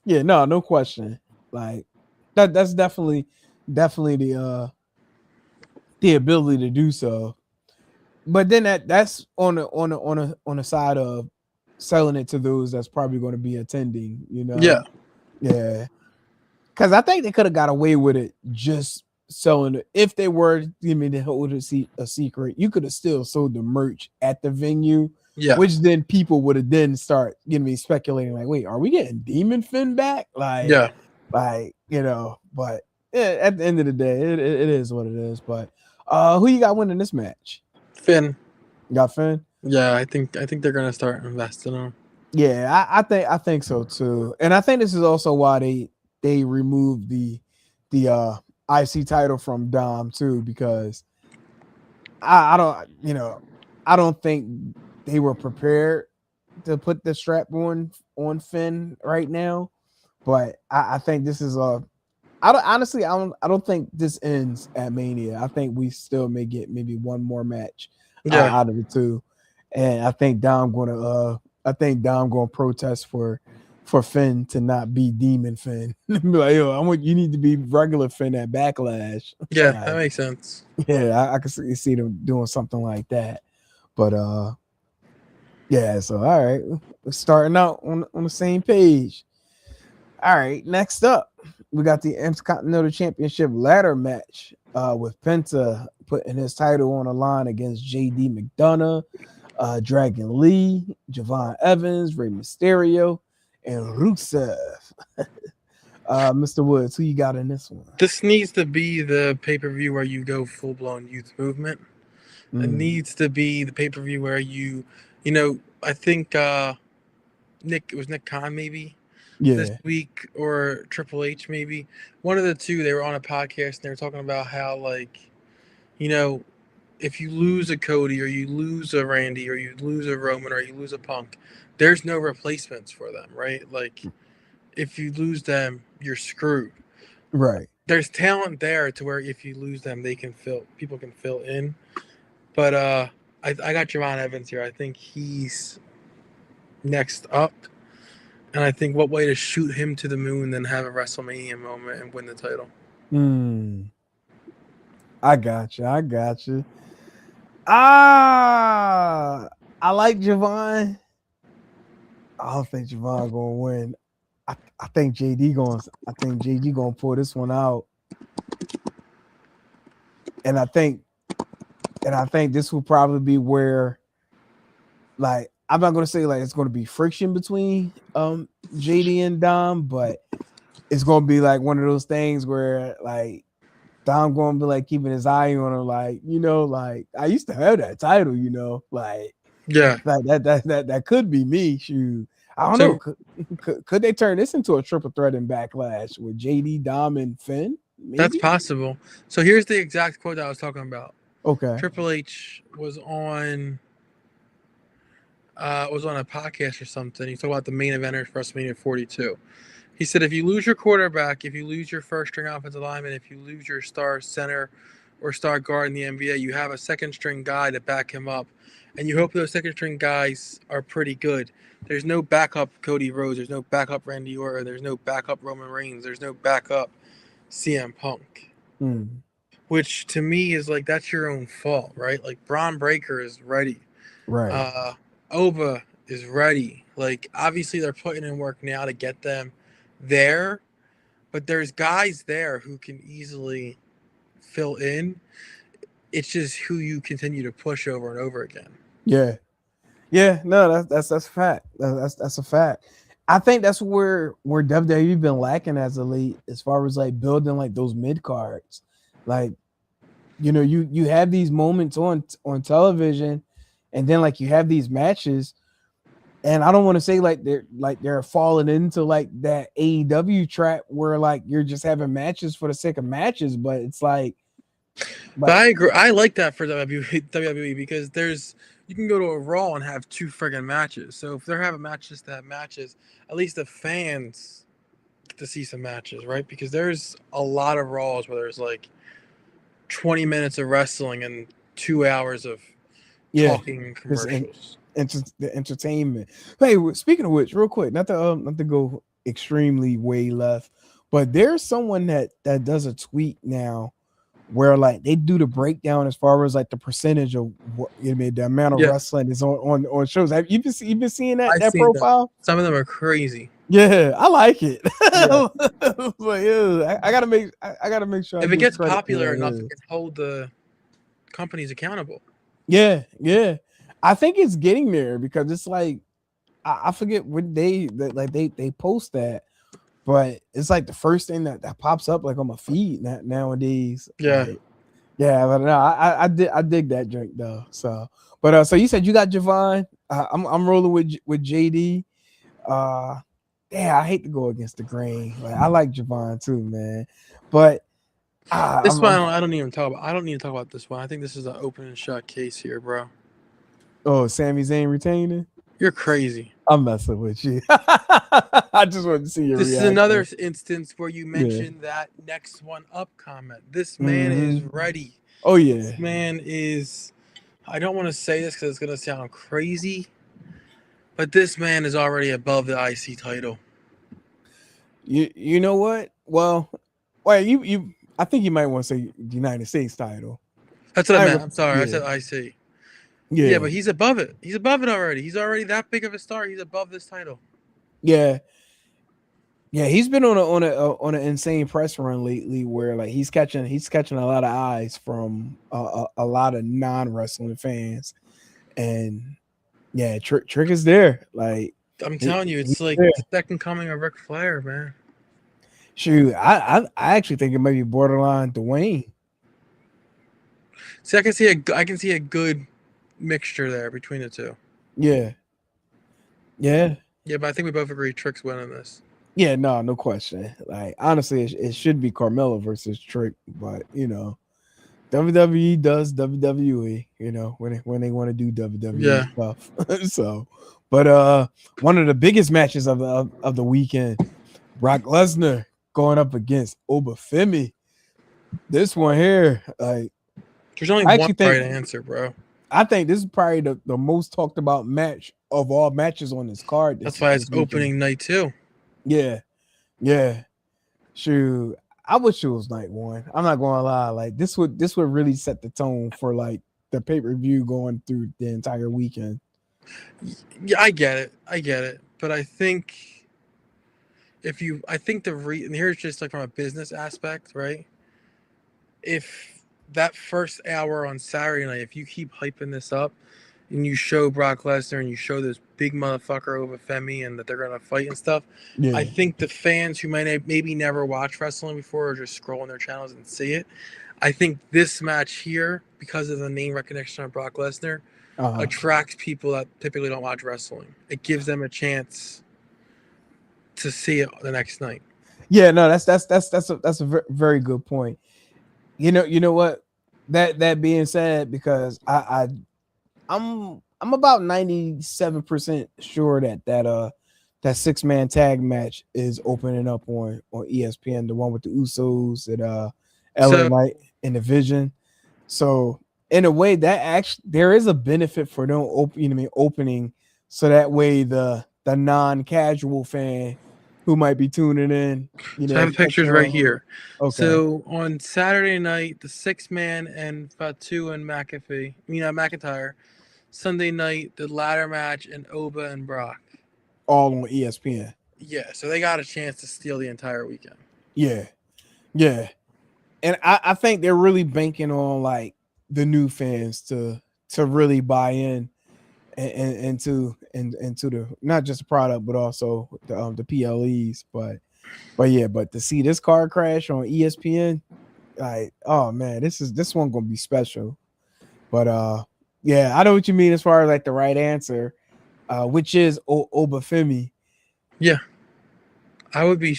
no question. Like that's definitely the ability to do so. But then that's on the side of selling it to those that's probably going to be attending. Yeah. Yeah. Because I think they could have got away with it just selling it. If they were to hold a secret, you could have still sold the merch at the venue. Yeah. Which then people would have then start speculating like, wait, are we getting Demon Finn back? Like, Yeah. but at the end of the day, it is what it is. But who you got winning this match? Finn. You got Finn? Yeah, I think they're gonna start investing in him. Yeah, I think so too. And I think this is also why they removed the IC title from Dom too, because I don't think they were prepared to put the strap on Finn right now. But I think this is I don't think this ends at Mania. I think we still may get maybe one more match out of the two. And I think Dom gonna protest for Finn to not be Demon Finn. Be like, yo, you need to be regular Finn at Backlash. Yeah, Like, that makes sense. Yeah, I can see them doing something like that. But yeah, so all right. We're starting out on the same page. All right, next up, we got the Intercontinental Championship ladder match with Penta putting his title on the line against JD McDonough, Dragon Lee, Javon Evans, Rey Mysterio, and Rusev. Mr. Woods, who you got in this one? This needs to be the pay-per-view where you go full-blown youth movement. It needs to be the pay-per-view where I think Nick Khan maybe this week, or Triple H maybe. One of the two, they were on a podcast and they were talking about how, like, if you lose a Cody or you lose a Randy or you lose a Roman or you lose a Punk, there's no replacements for them, right? Like, if you lose them, you're screwed. Right. There's talent there to where if you lose them, people can fill in. But I got Javon Evans here. I think he's next up. And I think what way to shoot him to the moon than have a WrestleMania moment and win the title. I got you. I like Javon. I don't think Javon gonna win. I think JD gonna pull this one out. And I think this will probably be where, like, I'm not gonna say like it's gonna be friction between JD and Dom, but it's gonna be like one of those things where like Dom gonna be like keeping his eye on her, like, like I used to have that title, like that could be me. Shoot, I don't know. Could they turn this into a triple threat in Backlash with JD, Dom, and Finn? Maybe? That's possible. So here's the exact quote that I was talking about. Okay. Triple H was on a podcast or something. He talked about the main eventers for WrestleMania 42. He said, if you lose your quarterback, if you lose your first string offensive lineman, if you lose your star center or start guard in the NBA, you have a second string guy to back him up, and you hope those second string guys are pretty good. There's no backup Cody Rhodes. There's no backup Randy Orton. There's no backup Roman Reigns. There's no backup CM Punk. Mm. Which to me is like that's your own fault, right? Like Braun Breaker is ready. Right. Oba is ready. Like obviously they're putting in work now to get them there, but there's guys there who can easily fill in. It's just who you continue to push over and over again. Yeah. Yeah. No, that's a fact. That's a fact. I think that's where WWE been lacking as elite as far as like building like those mid cards. Like, you know, you have these moments on television, and then like you have these matches, and I don't want to say like they're falling into like that AEW trap where like you're just having matches for the sake of matches, but it's like. But I agree. I like that for WWE because you can go to a Raw and have two friggin' matches. So if they're having matches to have matches, at least the fans get to see some matches, right? Because there's a lot of Raws where there's like 20 minutes of wrestling and 2 hours of talking commercials. The entertainment. Hey, speaking of which, real quick, not to go extremely way left, but there's someone that does a tweet now where like they do the breakdown as far as like the percentage of what you know, the amount of wrestling is on shows. Have you been seeing that profile? Some of them are crazy. Yeah, I like it. Yeah. Like, yeah, I gotta make sure if it gets popular enough, it can hold the companies accountable. Yeah. I think it's getting there because it's like I forget what they post that. But it's like the first thing that pops up like on my feed nowadays. Yeah. Like, yeah, but no, I dig that drink though. So, but so you said you got Javon. I'm rolling with JD. Yeah, I hate to go against the grain. Like I like Javon too, man. But this one I don't need to talk about this one. I think this is an open and shut case here, bro. Oh, Sami Zayn retaining? You're crazy. I'm messing with you. I just wanted to see your This reaction. is another instance where you mentioned that next one up comment. This man is ready. Oh, yeah. This man is, I don't want to say this because it's going to sound crazy, but this man is already above the IC title. You know what? Well, you I think you might want to say the United States title. That's what I meant. I'm sorry. I said IC. Yeah, but he's above it. He's above it already. He's already that big of a star. He's above this title. Yeah. He's been on an insane press run lately, where like he's catching a lot of eyes from a lot of non-wrestling fans, and yeah, Trick is there. Like I'm telling you, it's like the second coming of Ric Flair, man. Shoot, I actually think it might be borderline Dwayne. See, I can see a good mixture there between the two. Yeah, but I think we both agree Trick's winning this. Yeah, no question. Like honestly, it should be Carmelo versus Trick, but you know, WWE does WWE. You know, when they want to do WWE stuff. So, but one of the biggest matches of the weekend, Brock Lesnar going up against Obafemi. This one here, like, there's only one right answer, bro. I think this is probably the most talked about match of all matches on this card. That's why it's opening night too. Yeah. Shoot, I wish it was night one. I'm not gonna lie. Like this would really set the tone for like the pay-per-view going through the entire weekend. Yeah, I get it. But I think and here's just like from a business aspect, right? If that first hour on Saturday night, if you keep hyping this up and you show Brock Lesnar and you show this big motherfucker over Femi and that they're gonna fight and stuff, I think the fans who maybe never watched wrestling before or just scroll on their channels and see it, I think this match here, because of the name recognition of Brock Lesnar, attracts people that typically don't watch wrestling. It gives them a chance to see it the next night. Yeah, no, that's a very good point. You know what? That being said, because I'm about 97% sure that 6-man tag match is opening up on ESPN, the one with the Usos and LA Knight and the Vision. So in a way, that actually there is a benefit for them opening, so that way the non-casual fan who might be tuning in, So I have catching pictures right on. here. Okay, So on Saturday night, the 6-man and Fatu and McIntyre. Sunday night, the ladder match and Oba and Brock. all on ESPN. Yeah, so they got a chance to steal the entire weekend. Yeah, yeah, and I think they're really banking on like the new fans to really buy in into the not just the product but also the PLEs. But to see this car crash on ESPN, like, oh man, this one gonna be special. But yeah, I know what you mean as far as like the right answer, which is Obafemi. Yeah, I would be.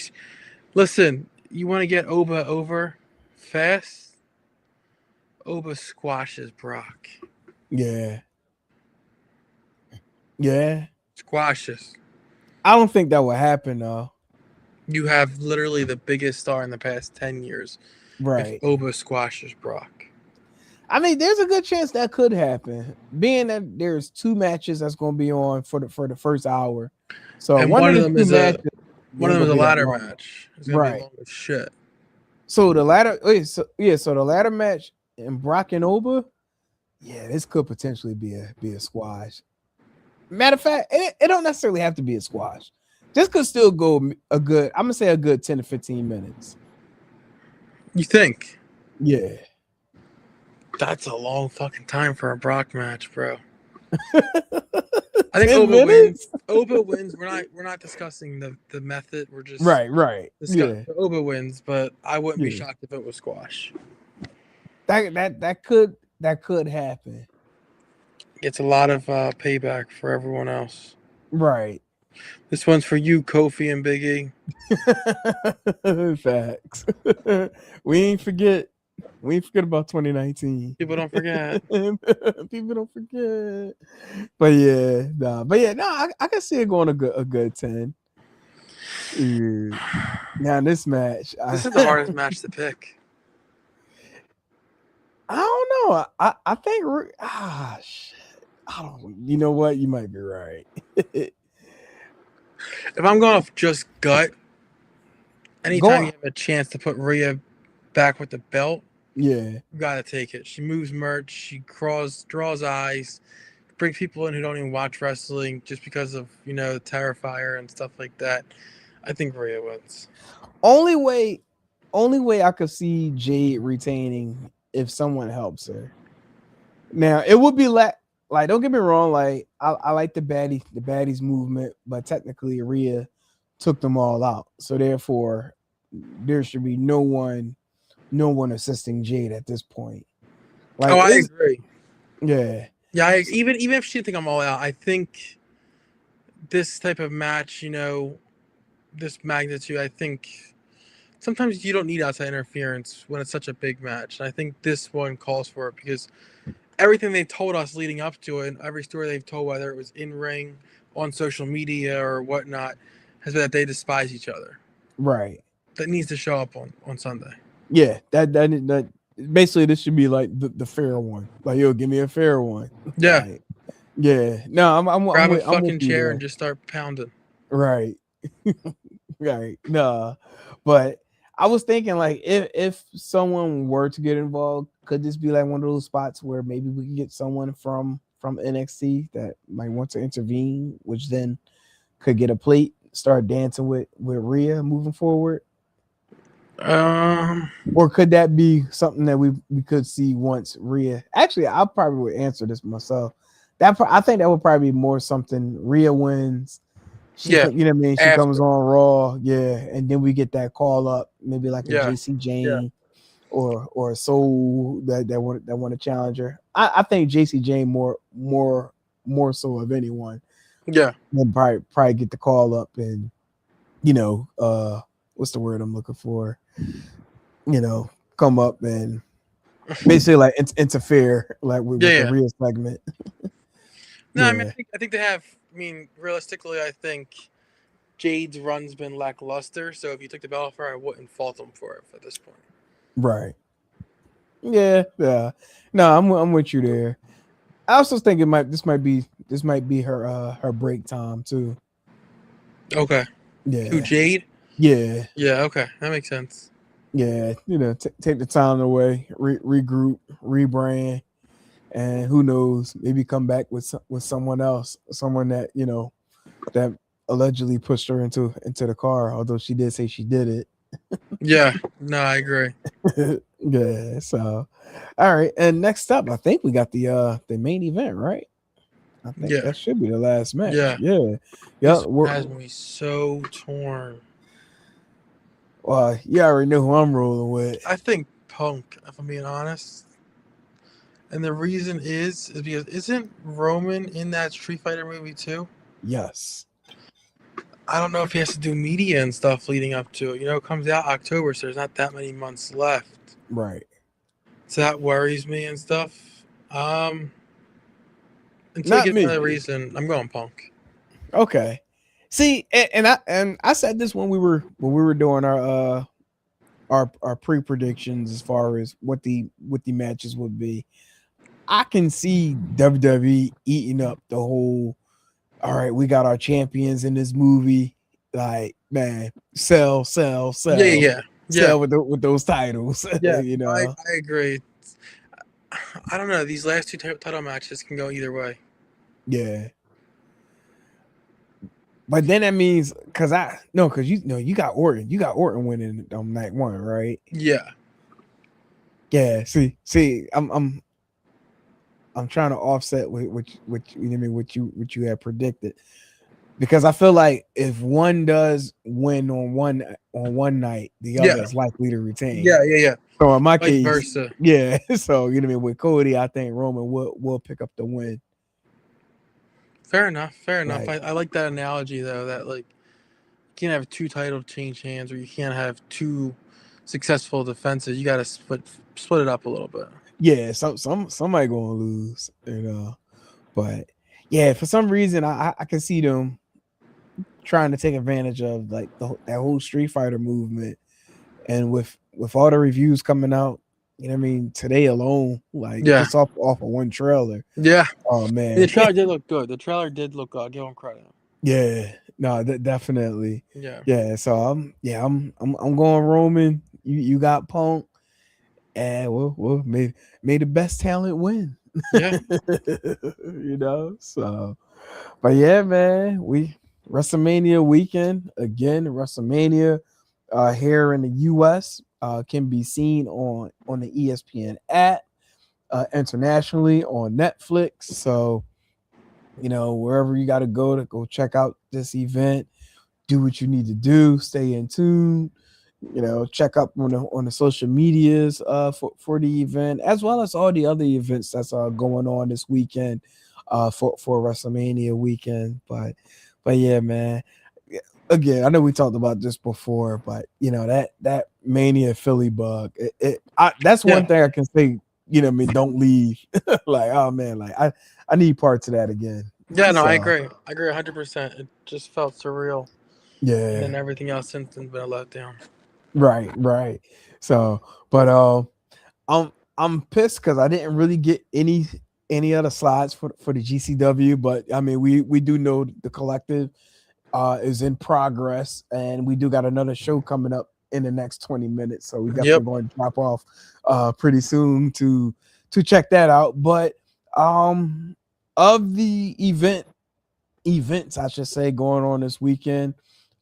Listen, you want to get Oba over fast? Oba squashes Brock. Yeah, yeah. Squashes. I don't think that would happen though. You have literally the biggest star in the past 10 years if Right. Oba squashes Brock. I mean, there's a good chance that could happen, being that there's two matches that's going to be on for the first hour. So And one one of of the them two is matches one of ain't them gonna is a be that ladder long, match. It's gonna be right? long as shit. So the ladder, so the ladder match and Brock and Oba, yeah, this could potentially be a squash. Matter of fact, it don't necessarily have to be a squash. This could still go a good, I'm gonna say a good 10 to 15 minutes. You think? Yeah. That's a long fucking time for a Brock match, bro. I think 10 Oba wins. minutes? Oba wins. We're not discussing the method. We're just Right. discussing Yeah. Oba wins, but I wouldn't be Yeah. shocked if it was squash. That could happen. Gets a lot of payback for everyone else. Right. This one's for you, Kofi and Big E. Facts. we ain't forget about 2019. People don't forget. People don't forget. But yeah, no, I can see it going a good 10. Yeah. Now this match, This is the hardest match to pick. I don't know. I think shit. I don't. You know what? You might be right. If I'm going off just gut, anytime Go you have a chance to put Rhea back with the belt, Yeah. you gotta take it. She moves merch, she draws eyes, brings people in who don't even watch wrestling just because of, Terrifier and stuff like that. I think Rhea wins. Only way I could see Jade retaining if someone helps her. Now it would be like don't get me wrong, like I like the baddies movement, but technically Rhea took them all out. So therefore there should be no one assisting Jade at this point. Like I agree. Yeah. Yeah, even if she didn't think I'm all out, I think this type of match, this magnitude, I think sometimes you don't need outside interference when it's such a big match. And I think this one calls for it because everything they've told us leading up to it, and every story they've told, whether it was in ring, on social media, or whatnot, has been that they despise each other. Right. That needs to show up on Sunday. Yeah, that basically this should be like the fair one. Like, yo, give me a fair one. Yeah. Like, yeah. No, I'm Grab with, a fucking with you, chair though. and just start pounding. Right. Right. Nah. But I was thinking, like, if someone were to get involved, could this be like one of those spots where maybe we can get someone from NXT that might want to intervene, which then could get a plate, start dancing with Rhea moving forward? Or could that be something that we could see once Rhea? Actually, I probably would answer this myself. I think that would probably be more something Rhea wins. You know what I mean? She comes on Raw, and then we get that call up, maybe like a JC Jane or a Soul that want to challenge her. I think JC Jane more so of anyone. Yeah, then probably get the call up and what's the word I'm looking for? Come up and basically like interfere like with the Rhea segment. No, I mean I think they have. I mean, realistically, I think Jade's run's been lackluster. So if you took the belt off her, I wouldn't fault them for it at this point. Right. Yeah, yeah. No, I'm with you there. I also think this might be her break time too. Okay. Who, Yeah, Jade? yeah, Yeah, okay. That makes sense. yeah. You know, take the time away, regroup, rebrand, and who knows, maybe come back with with someone else, someone that that allegedly pushed her into the car. Although she did say she did it. Yeah. No, I agree. Yeah. So, all right. And next up, I think we got the main event, right? I think Yeah. that should be the last match. Yeah. Yeah. Yeah. This has me so torn. Well, you already know who I'm rolling with. I think Punk, if I'm being honest. And the reason is because isn't Roman in that Street Fighter movie too? Yes. I don't know if he has to do media and stuff leading up to it. It comes out October, so there's not that many months left. Right. So that worries me and stuff. Um, until you Not get me. another reason, I'm going Punk. Okay. See, and I said this when we were doing our pre predictions as far as what the matches would be. I can see WWE eating up the whole. All right, we got our champions in this movie. Like, man, sell, sell, Yeah, sell, yeah, yeah, sell with those titles. yeah. You I know. I agree. I don't know. These last two title matches can go either way. Yeah. But then that means because you got Orton winning on night one, right? Yeah, Yeah. See, I'm trying to offset with you know what I mean what you had predicted because I feel like if one does win on one night, the yeah, other is likely to retain. yeah, yeah, yeah. So in my Vice case, versa. yeah. So you know what I mean with Cody, I think Roman will pick up the win. Fair enough. Fair enough. Like I like that analogy though. That like you can't have two titles change hands, or you can't have two successful defenses. You got to split it up a little bit. yeah, somebody gonna lose, But yeah, for some reason, I can see them trying to take advantage of like that whole Street Fighter movement, and with all the reviews coming out, you know what I mean, today alone, like Yeah, just off of one trailer. yeah. Oh The man, trailer did look good. The trailer did look good. I'll give him credit. yeah, no, definitely, Yeah, yeah. So I'm going Roman. You got Punk, and well, may the best talent win. yeah. So but yeah, man, we WrestleMania weekend again. WrestleMania here in the US can be seen on the ESPN app, internationally on Netflix. So wherever you got to go check out this event, do what you need to do, stay in tune. Check up on the social medias for the event, as well as all the other events that's going on this weekend for WrestleMania weekend. But yeah, man. Again, I know we talked about this before, but that Mania Philly bug, that's Yeah. one thing I can say. I mean, don't leave. Like, oh man, like I need parts of that again. Yeah, no, I So agree. I agree 100%. It just felt surreal. And then yeah, everything else since then been a letdown. right. So, but I'm pissed because I didn't really get any other slides for the GCW, but I mean we do know the collective is in progress, and we do got another show coming up in the next 20 minutes, so we Yep. definitely going to drop off pretty soon to check that out. But of the events I should say going on this weekend,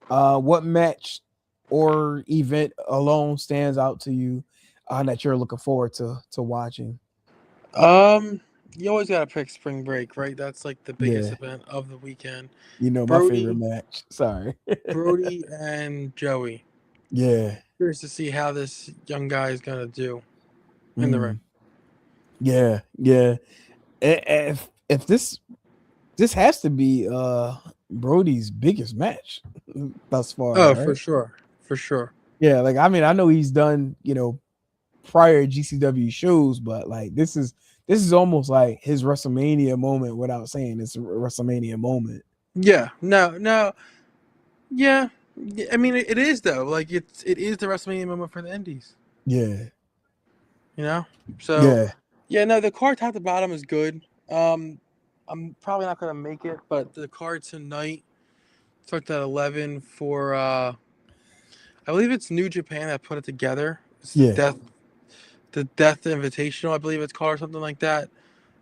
what match or event alone stands out to you that you're looking forward to watching? You always gotta pick Spring Break, right? That's like the biggest Yeah, event of the weekend. my favorite Brody, match. Sorry. Brody, and Joey. Yeah. Curious to see how this young guy is gonna do in the ring. Mm. Yeah. If this has to be Brody's biggest match thus far, Oh, right? for sure. Yeah, like I mean, I know he's done, prior GCW shows, but like this is almost like his WrestleMania moment without saying it's a WrestleMania moment. Yeah, no, yeah. I mean, it is though. Like it is the WrestleMania moment for the Indies. Yeah. You know, so Yeah. no, the card top to bottom is good. I'm probably not gonna make it, but the card tonight starts at 11 for I believe it's New Japan that put it together. It's Yeah. the Death Invitational, I believe it's called, or something like that.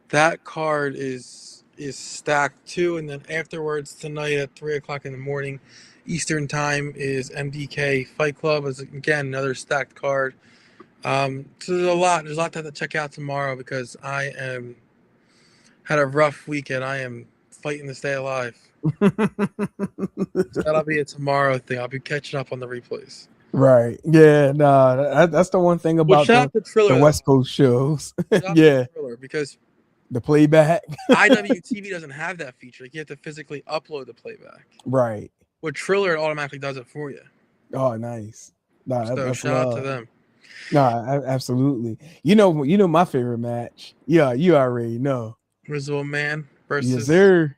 That card is stacked too, and then afterwards tonight at 3 o'clock in the morning, Eastern time, is MDK Fight Club. Is again another stacked card. So there's a lot. There's a lot to have to check out tomorrow because I am had a rough weekend. I am fighting to stay alive. So that'll be a tomorrow thing. I'll be catching up on the replays. Right. Yeah. No, that's the one thing Well, about shout out to Triller the though. West Coast shows. Shout out Yeah. to Triller because The playback. IWTV doesn't have that feature. Like, you have to physically upload the playback. Right. With Triller, it automatically does it for you. Oh, nice. No, So that's shout out to love. them. No, absolutely. You know my favorite match. Yeah, you already know. Invisible Man versus Yes, sir.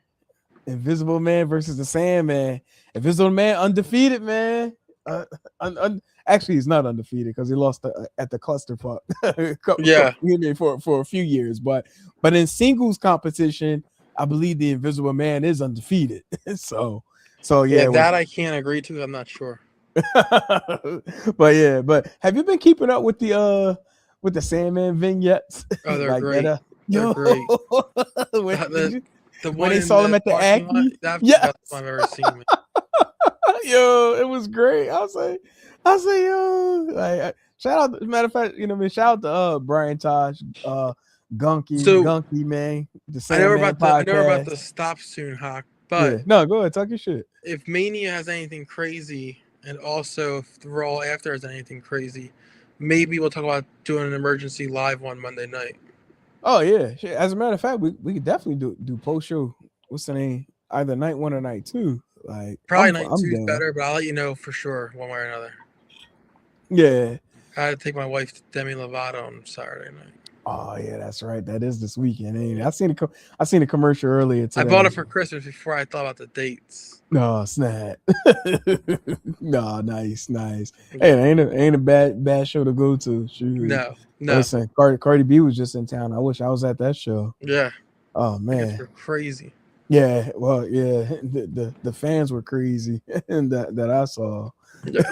Invisible Man versus the Sandman. Invisible Man undefeated, man. Actually, he's not undefeated because he lost at the clusterfuck. Yeah. for a few years, but in singles competition, I believe the Invisible Man is undefeated. so yeah. That I can't agree to. I'm not sure. but have you been keeping up with the Sandman vignettes? Oh, they're like great. that, They're great. The when one they in saw the him at the parking lot, Acme? that's Yes. the best one I've ever seen. Man. Yo, it was great. I say, yo, like, shout out. Matter of fact, shout out to Brian Tosh, Gunky, man. The I know Sandman I know we're about podcast. to stop soon, Hawk. Yeah, But no, go ahead, talk your shit. if Mania has anything crazy, and also if the Raw after has anything crazy, maybe we'll talk about doing an emergency live one Monday night. Oh yeah, shit. As a matter of fact, we could definitely do post show. What's the name? Either night one or night two. Like Probably night I'm 2's down. better, but I'll let you know for sure one way or another. Yeah. I had to take my wife to Demi Lovato on Saturday night. Oh yeah, that's right. That is this weekend, ain't it? I seen a commercial earlier today. I bought it for Christmas before I thought about the dates. No, snap. No, nice. Hey, ain't a bad show to go to. Shoot. No. Listen, Cardi B was just in town. I wish I was at that show. Yeah. Oh man, They're crazy. Yeah, well, yeah, the fans were crazy that I saw. Yeah.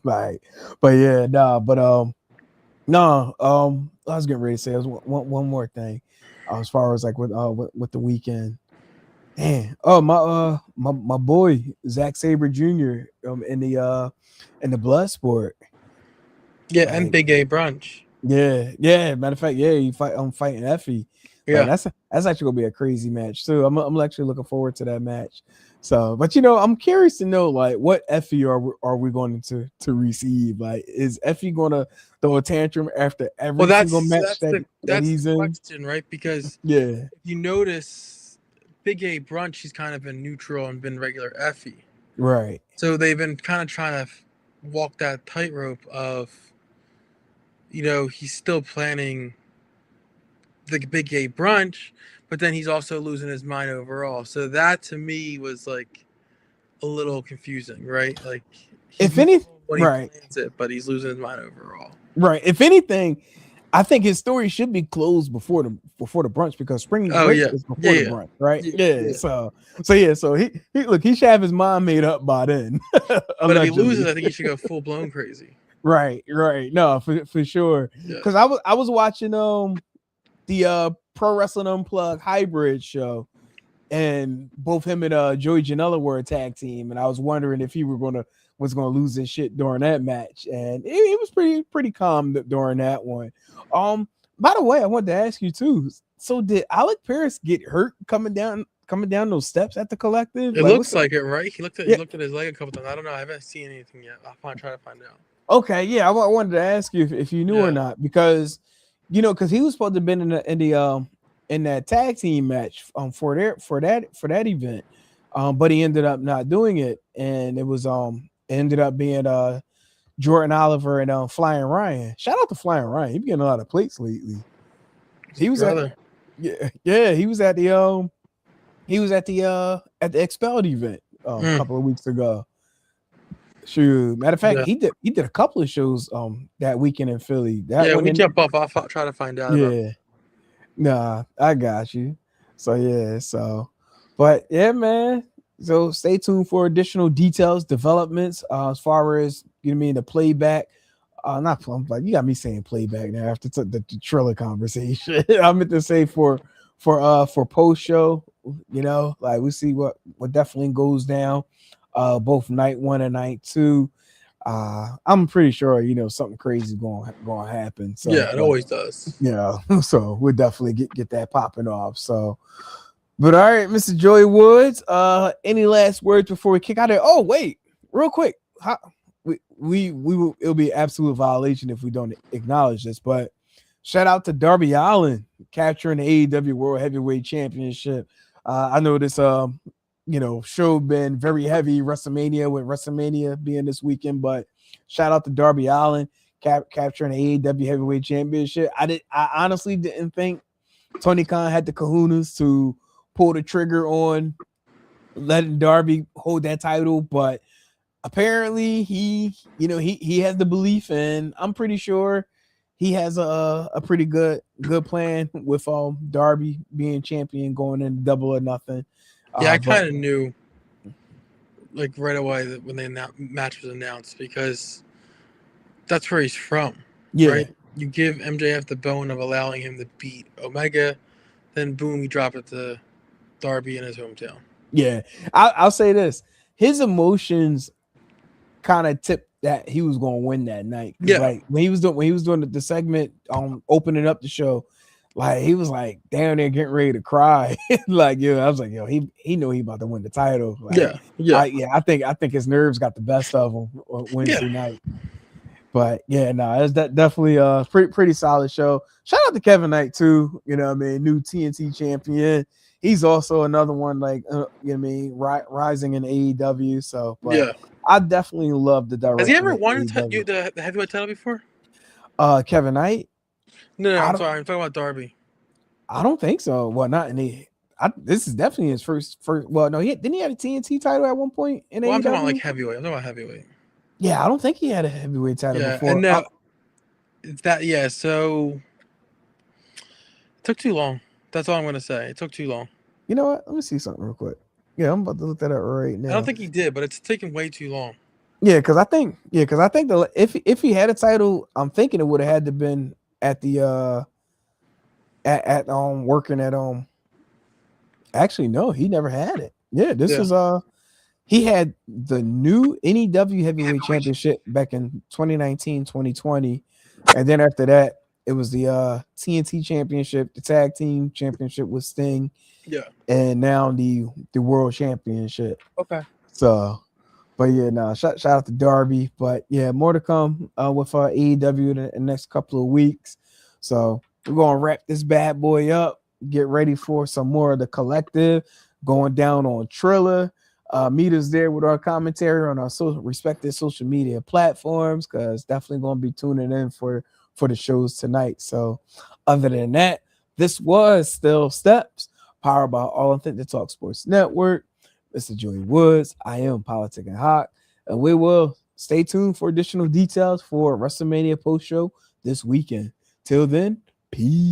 Like, but yeah, I was getting ready to say one more thing, as far as like with the weekend. Man, my boy Zack Sabre Jr. In the blood sport. Yeah, Like, and Big A Brunch. Yeah. Matter of fact, I'm fighting Effie. Yeah, that's actually gonna be a crazy match too. I'm actually looking forward to that match. So, but I'm curious to know like what Effie are we going to receive? Like, is Effie gonna throw a tantrum after every single match that he's in? Question, right? Because if you notice Big A Brunch, he's kind of been neutral and been regular Effie. Right. So they've been kind of trying to walk that tightrope of, he's still planning the Big A Brunch, but then he's also losing his mind overall. So that to me was like a little confusing, right? Like, if anything, right, plans it, but he's losing his mind overall. Right. If anything, I think his story should be closed before the brunch, because spring break is before the brunch, right? Yeah. So he should have his mind made up by then. But if he loses, I think he should go full blown crazy. Right. No, for sure. Because I was watching the Pro Wrestling Unplugged hybrid show, and both him and Joey Janela were a tag team, and I was wondering if he was gonna lose his shit during that match, and it was pretty calm during that one. By the way, I wanted to ask you too. So did Alec Pierce get hurt coming down those steps at the Collective? It looks like it, right? He looked at his leg a couple times. I don't know. I haven't seen anything yet. I'll try to find out. Okay, yeah, I wanted to ask you if you knew or not, because because he was supposed to have been in that tag team match for that event, but he ended up not doing it, and it was ended up being Jordan Oliver and Flying Ryan. Shout out to Flying Ryan. He been getting a lot of plates lately. He was he was at the Expelled event a couple of weeks ago. Shoot, matter of fact, Yeah. he did a couple of shows that weekend in Philly. That Yeah, one we in jump off. I'll try to find out about. yeah. Nah, I got you. So yeah, but yeah, man. So stay tuned for additional details, developments as far as you know what I mean the playback. Not plum, but you got me saying playback now after the Triller conversation. I meant to say for post show, you know, like we see what definitely goes down, both night one and night two. I'm pretty sure you know something crazy going to happen. So, Yeah, it but always does. yeah, so we'll definitely get that popping off. So, but all right, Mr. Joey Woods. Any last words before we kick out there? Oh, wait, real quick. We will, it'll be an absolute violation if we don't acknowledge this. But shout out to Darby Allin capturing the AEW World Heavyweight Championship. I know this you know show been very heavy WrestleMania with WrestleMania being this weekend, but shout out to Darby Allin capturing the AEW Heavyweight Championship. I honestly didn't think Tony Khan had the kahunas to pull the trigger on letting Darby hold that title, but apparently he has the belief, and I'm pretty sure he has a pretty good plan with Darby being champion going in Double or Nothing. Yeah, I But kind of knew, like right away that when the match was announced, because that's where he's from, yeah, right? You give MJF the bone of allowing him to beat Omega, then boom, you drop it to Darby in his hometown. yeah. I'll say this: his emotions kind of tipped that he was going to win that night. Yeah. Like when he was doing the segment opening up the show, like he was like down there getting ready to cry. Like, yo, I was like, yo, he knew he about to win the title. Like, I think his nerves got the best of him Wednesday night. But yeah, no, it's definitely a pretty solid show. Shout out to Kevin Knight too. You know what I mean? New TNT champion. He's also another one like you know what I mean, rising in AEW. So, but I definitely love the direction. Has he ever won the heavyweight title before? Kevin Knight? No, I'm sorry. I'm talking about Darby. I don't think so. Well, not in the. This is definitely his first. Well, no, didn't he have a TNT title at one point in AEW? I'm talking about like heavyweight. I'm talking about heavyweight. Yeah, I don't think he had a heavyweight title before. And now it's that. Yeah, so it took too long. That's all I'm gonna say. It took too long. You know what? Let me see something real quick. Yeah, I'm about to look that up right now. I don't think he did, but it's taken way too long. Yeah, because I think if he had a title, I'm thinking it would have had to been at the at working at Actually, no, he never had it. Yeah, this is he had the new NEW Heavyweight Championship back in 2019, 2020, and then after that, it was the TNT Championship, the Tag Team Championship with Sting. Yeah, and now the World Championship. Okay. So, but yeah, no, shout out to Darby. But yeah, more to come with AEW in the next couple of weeks. So we're gonna wrap this bad boy up. Get ready for some more of the collective going down on Triller. Meet us there with our commentary on our respective social media platforms, because definitely gonna be tuning in for the shows tonight. So, other than that, this was Still Steps, powered by All Authentic Talk Sports Network. Mr. Joey Woods. I am Politic and Hawk, and we will stay tuned for additional details for WrestleMania post show this weekend. Till then, peace.